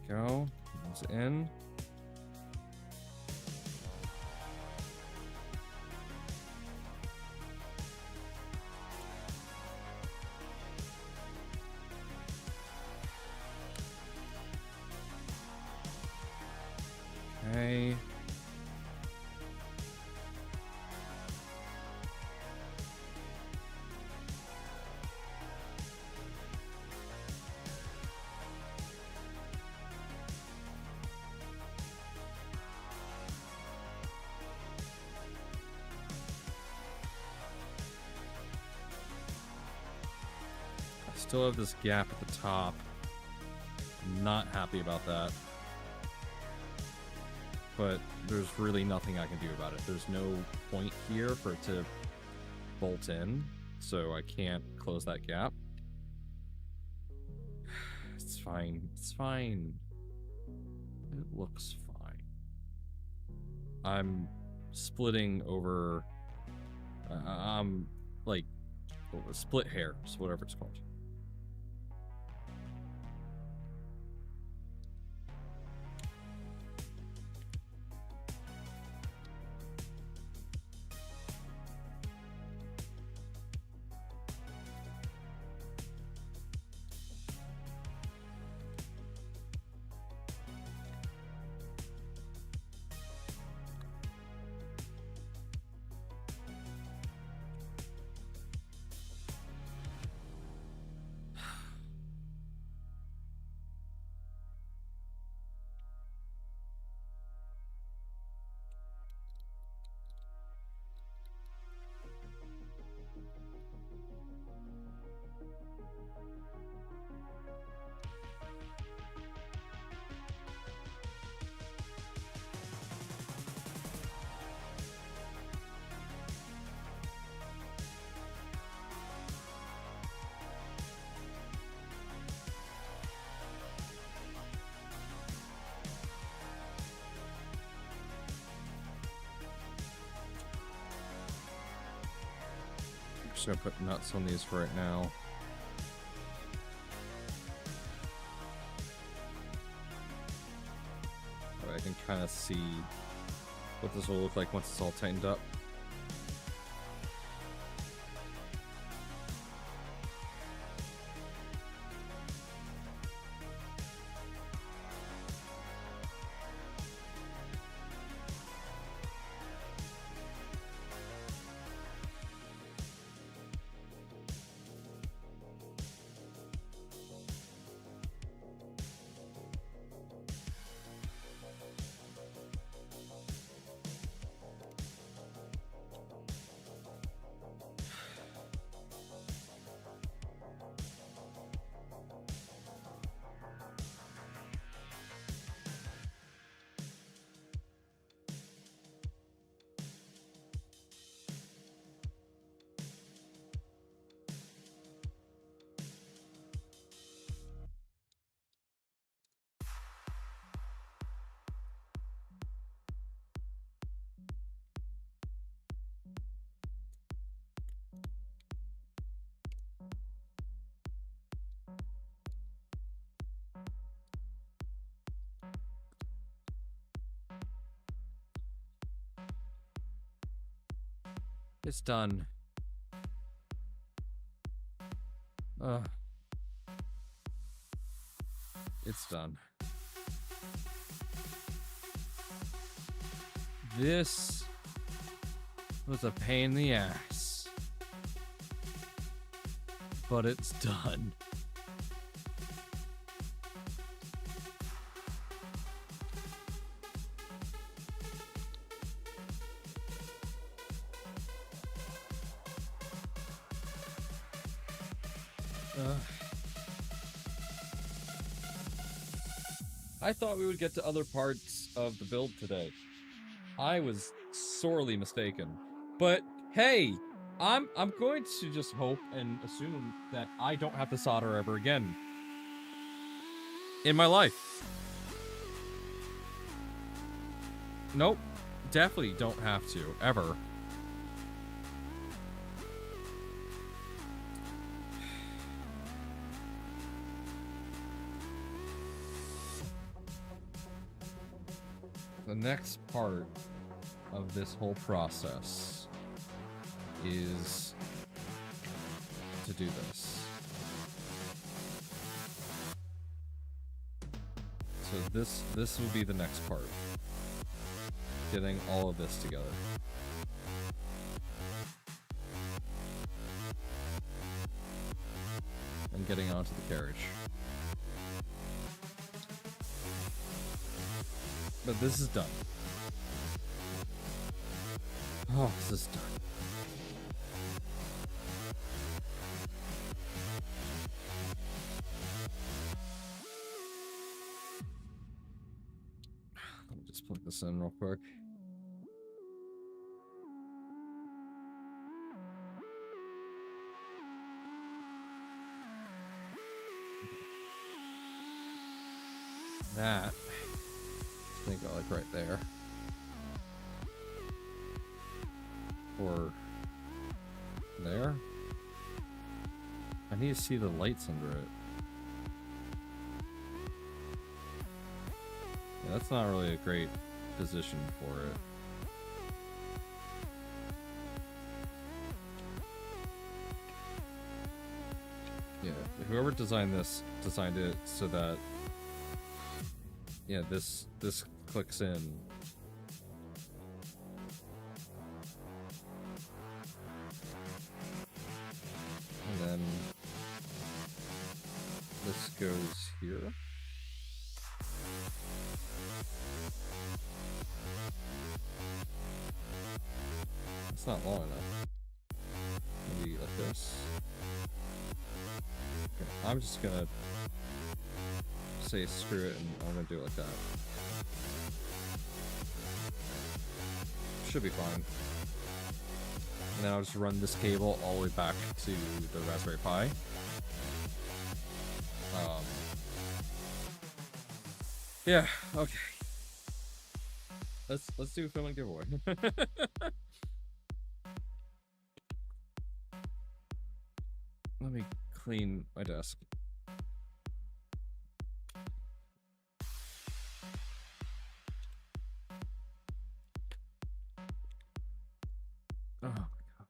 Go. It's in. Okay. Still have this gap at the top. I'm not happy about that. But there's really nothing I can do about it. There's no point here for it to bolt in, so I can't close that gap. It's fine. It's fine. It looks fine. I'm splitting over... I'm, like, over split hairs, whatever it's called. just gonna put nuts on these for right now. I can kind of see what this will look like once it's all tightened up. It's done. It's done. This was a pain in the ass, but it's done. I thought we would get to other parts of the build today. I was sorely mistaken. But hey, I'm going to just hope and assume that I don't have to solder ever again in my life. Nope, definitely don't have to ever. The next part of this whole process is to do this. So this will be the next part. Getting all of this together. And getting onto the carriage. But this is done. Oh, this is done. Let me just plug this in real quick. That I think I like right there. Or there. I need to see the lights under it. Yeah, that's not really a great position for it. Yeah, whoever designed this designed it so that this clicks in. And then this goes here. It's not long enough. Maybe like this. Okay, I'm just gonna say screw it and I'm gonna do it like that. Should be fine. And then I'll just run this cable all the way back to the Raspberry Pi. Yeah, okay. Let's do a film and giveaway. clean my desk. Oh my gosh.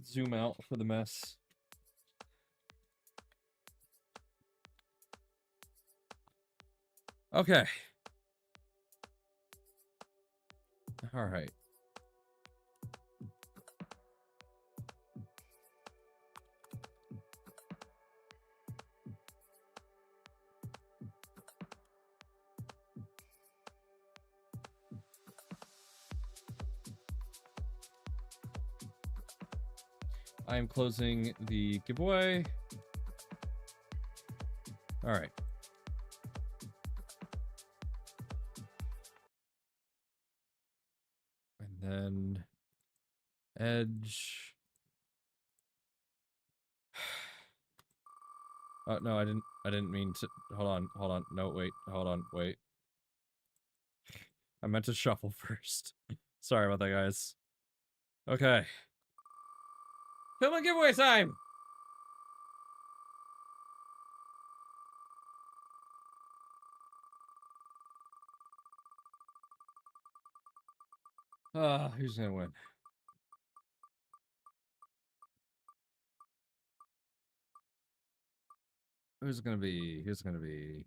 Zoom out for the mess. Okay. All right. I am closing the giveaway. All right. And then Edge. Oh no, I didn't mean to. Hold on. No, wait. Hold on, wait. I meant to shuffle first. Sorry about that, guys. Okay. Film and giveaway time! Who's gonna win? Who's gonna be? Who's gonna be?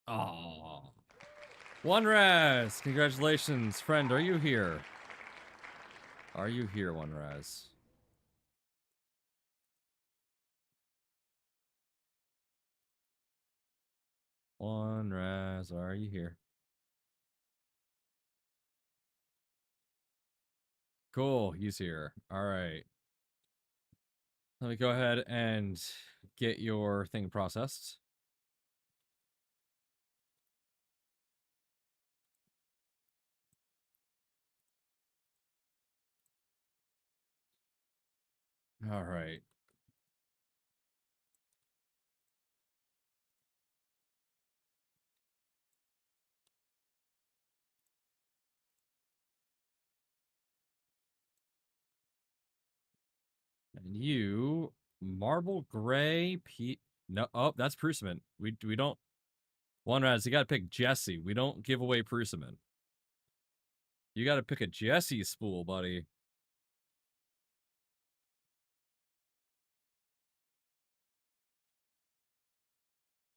Oh. One Raz! Congratulations, friend. Are you here? Are you here, One Raz? One Raz, are you here? Cool, he's here. All right. Let me go ahead and get your thing processed. All right. And you, marble gray, no, oh, that's Prusament. We don't. One Raz, you gotta pick Jesse. We don't give away Prusament. You gotta pick a Jesse spool, buddy.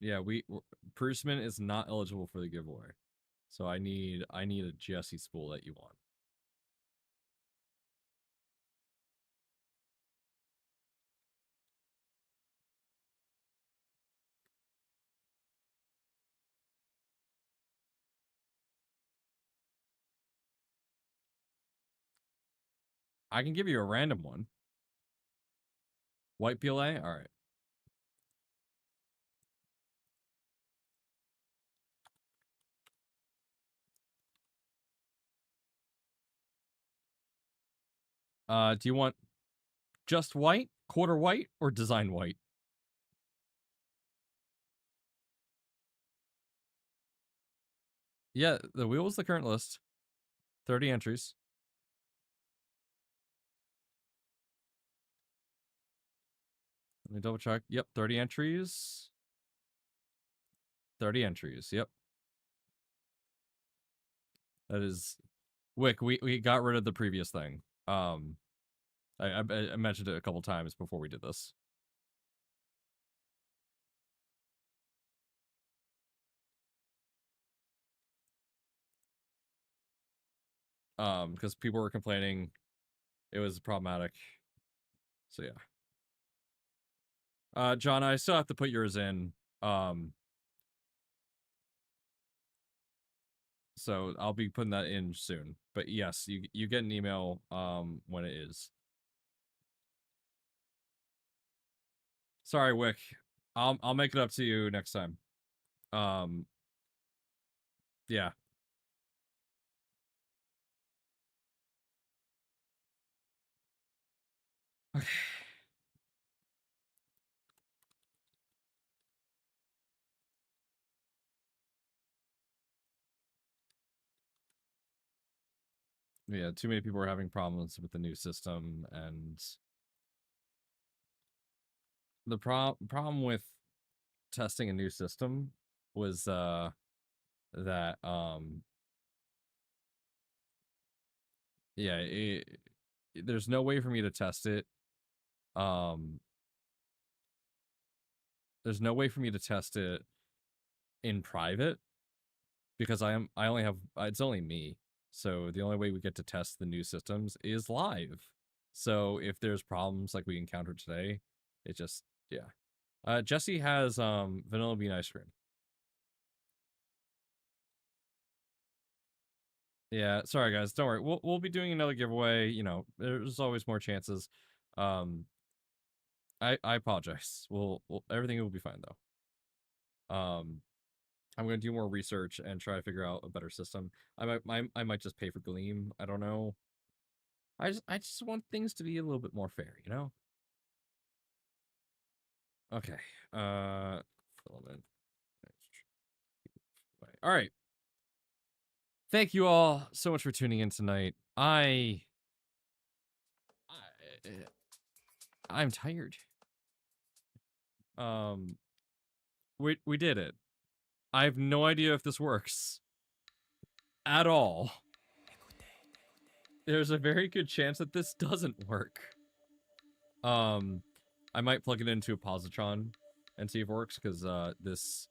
Yeah, Prusament is not eligible for the giveaway. So I need a Jesse spool that you want. I can give you a random one. White PLA? All right. Do you want just white, quarter white, or design white? Yeah, the wheel is the current list. 30 entries. Let me double check. Yep, 30 entries. 30 entries. Yep. That is Wick, we got rid of the previous thing. I mentioned it a couple times before we did this. Because people were complaining it was problematic. So yeah. John, I still have to put yours in. So I'll be putting that in soon. But yes, you get an email when it is. Sorry, Wick. I'll make it up to you next time. Yeah. Okay. Yeah, too many people are having problems with the new system, and the problem with testing a new system was that yeah, there's no way for me to test it. Um, there's no way for me to test it in private because I only have it's only me. So the only way we get to test the new systems is live. So if there's problems like we encountered today, it just yeah. Jesse has vanilla bean ice cream. Yeah, sorry guys, don't worry. We'll be doing another giveaway. You know, there's always more chances. Um, I apologize. We'll everything will be fine though. I'm gonna do more research and try to figure out a better system. I might just pay for Gleam. I don't know. I just want things to be a little bit more fair, you know. Okay. Filament. All right. Thank you all so much for tuning in tonight. I'm tired. Um, we did it. I have no idea if this works at all. There's a very good chance that this doesn't work. I might plug it into a positron and see if it works because this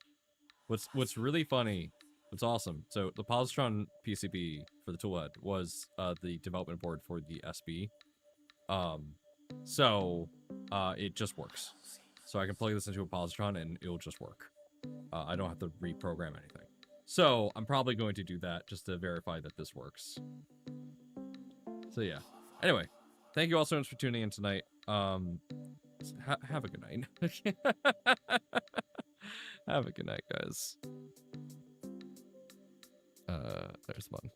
what's really funny, what's awesome. So the positron PCB for the toolhead was the development board for the SB. So it just works. So I can plug this into a positron and it'll just work. I don't have to reprogram anything. So I'm probably going to do that just to verify that this works. So yeah. Anyway, thank you all so much for tuning in tonight. Have a good night. Have a good night, guys. There's one.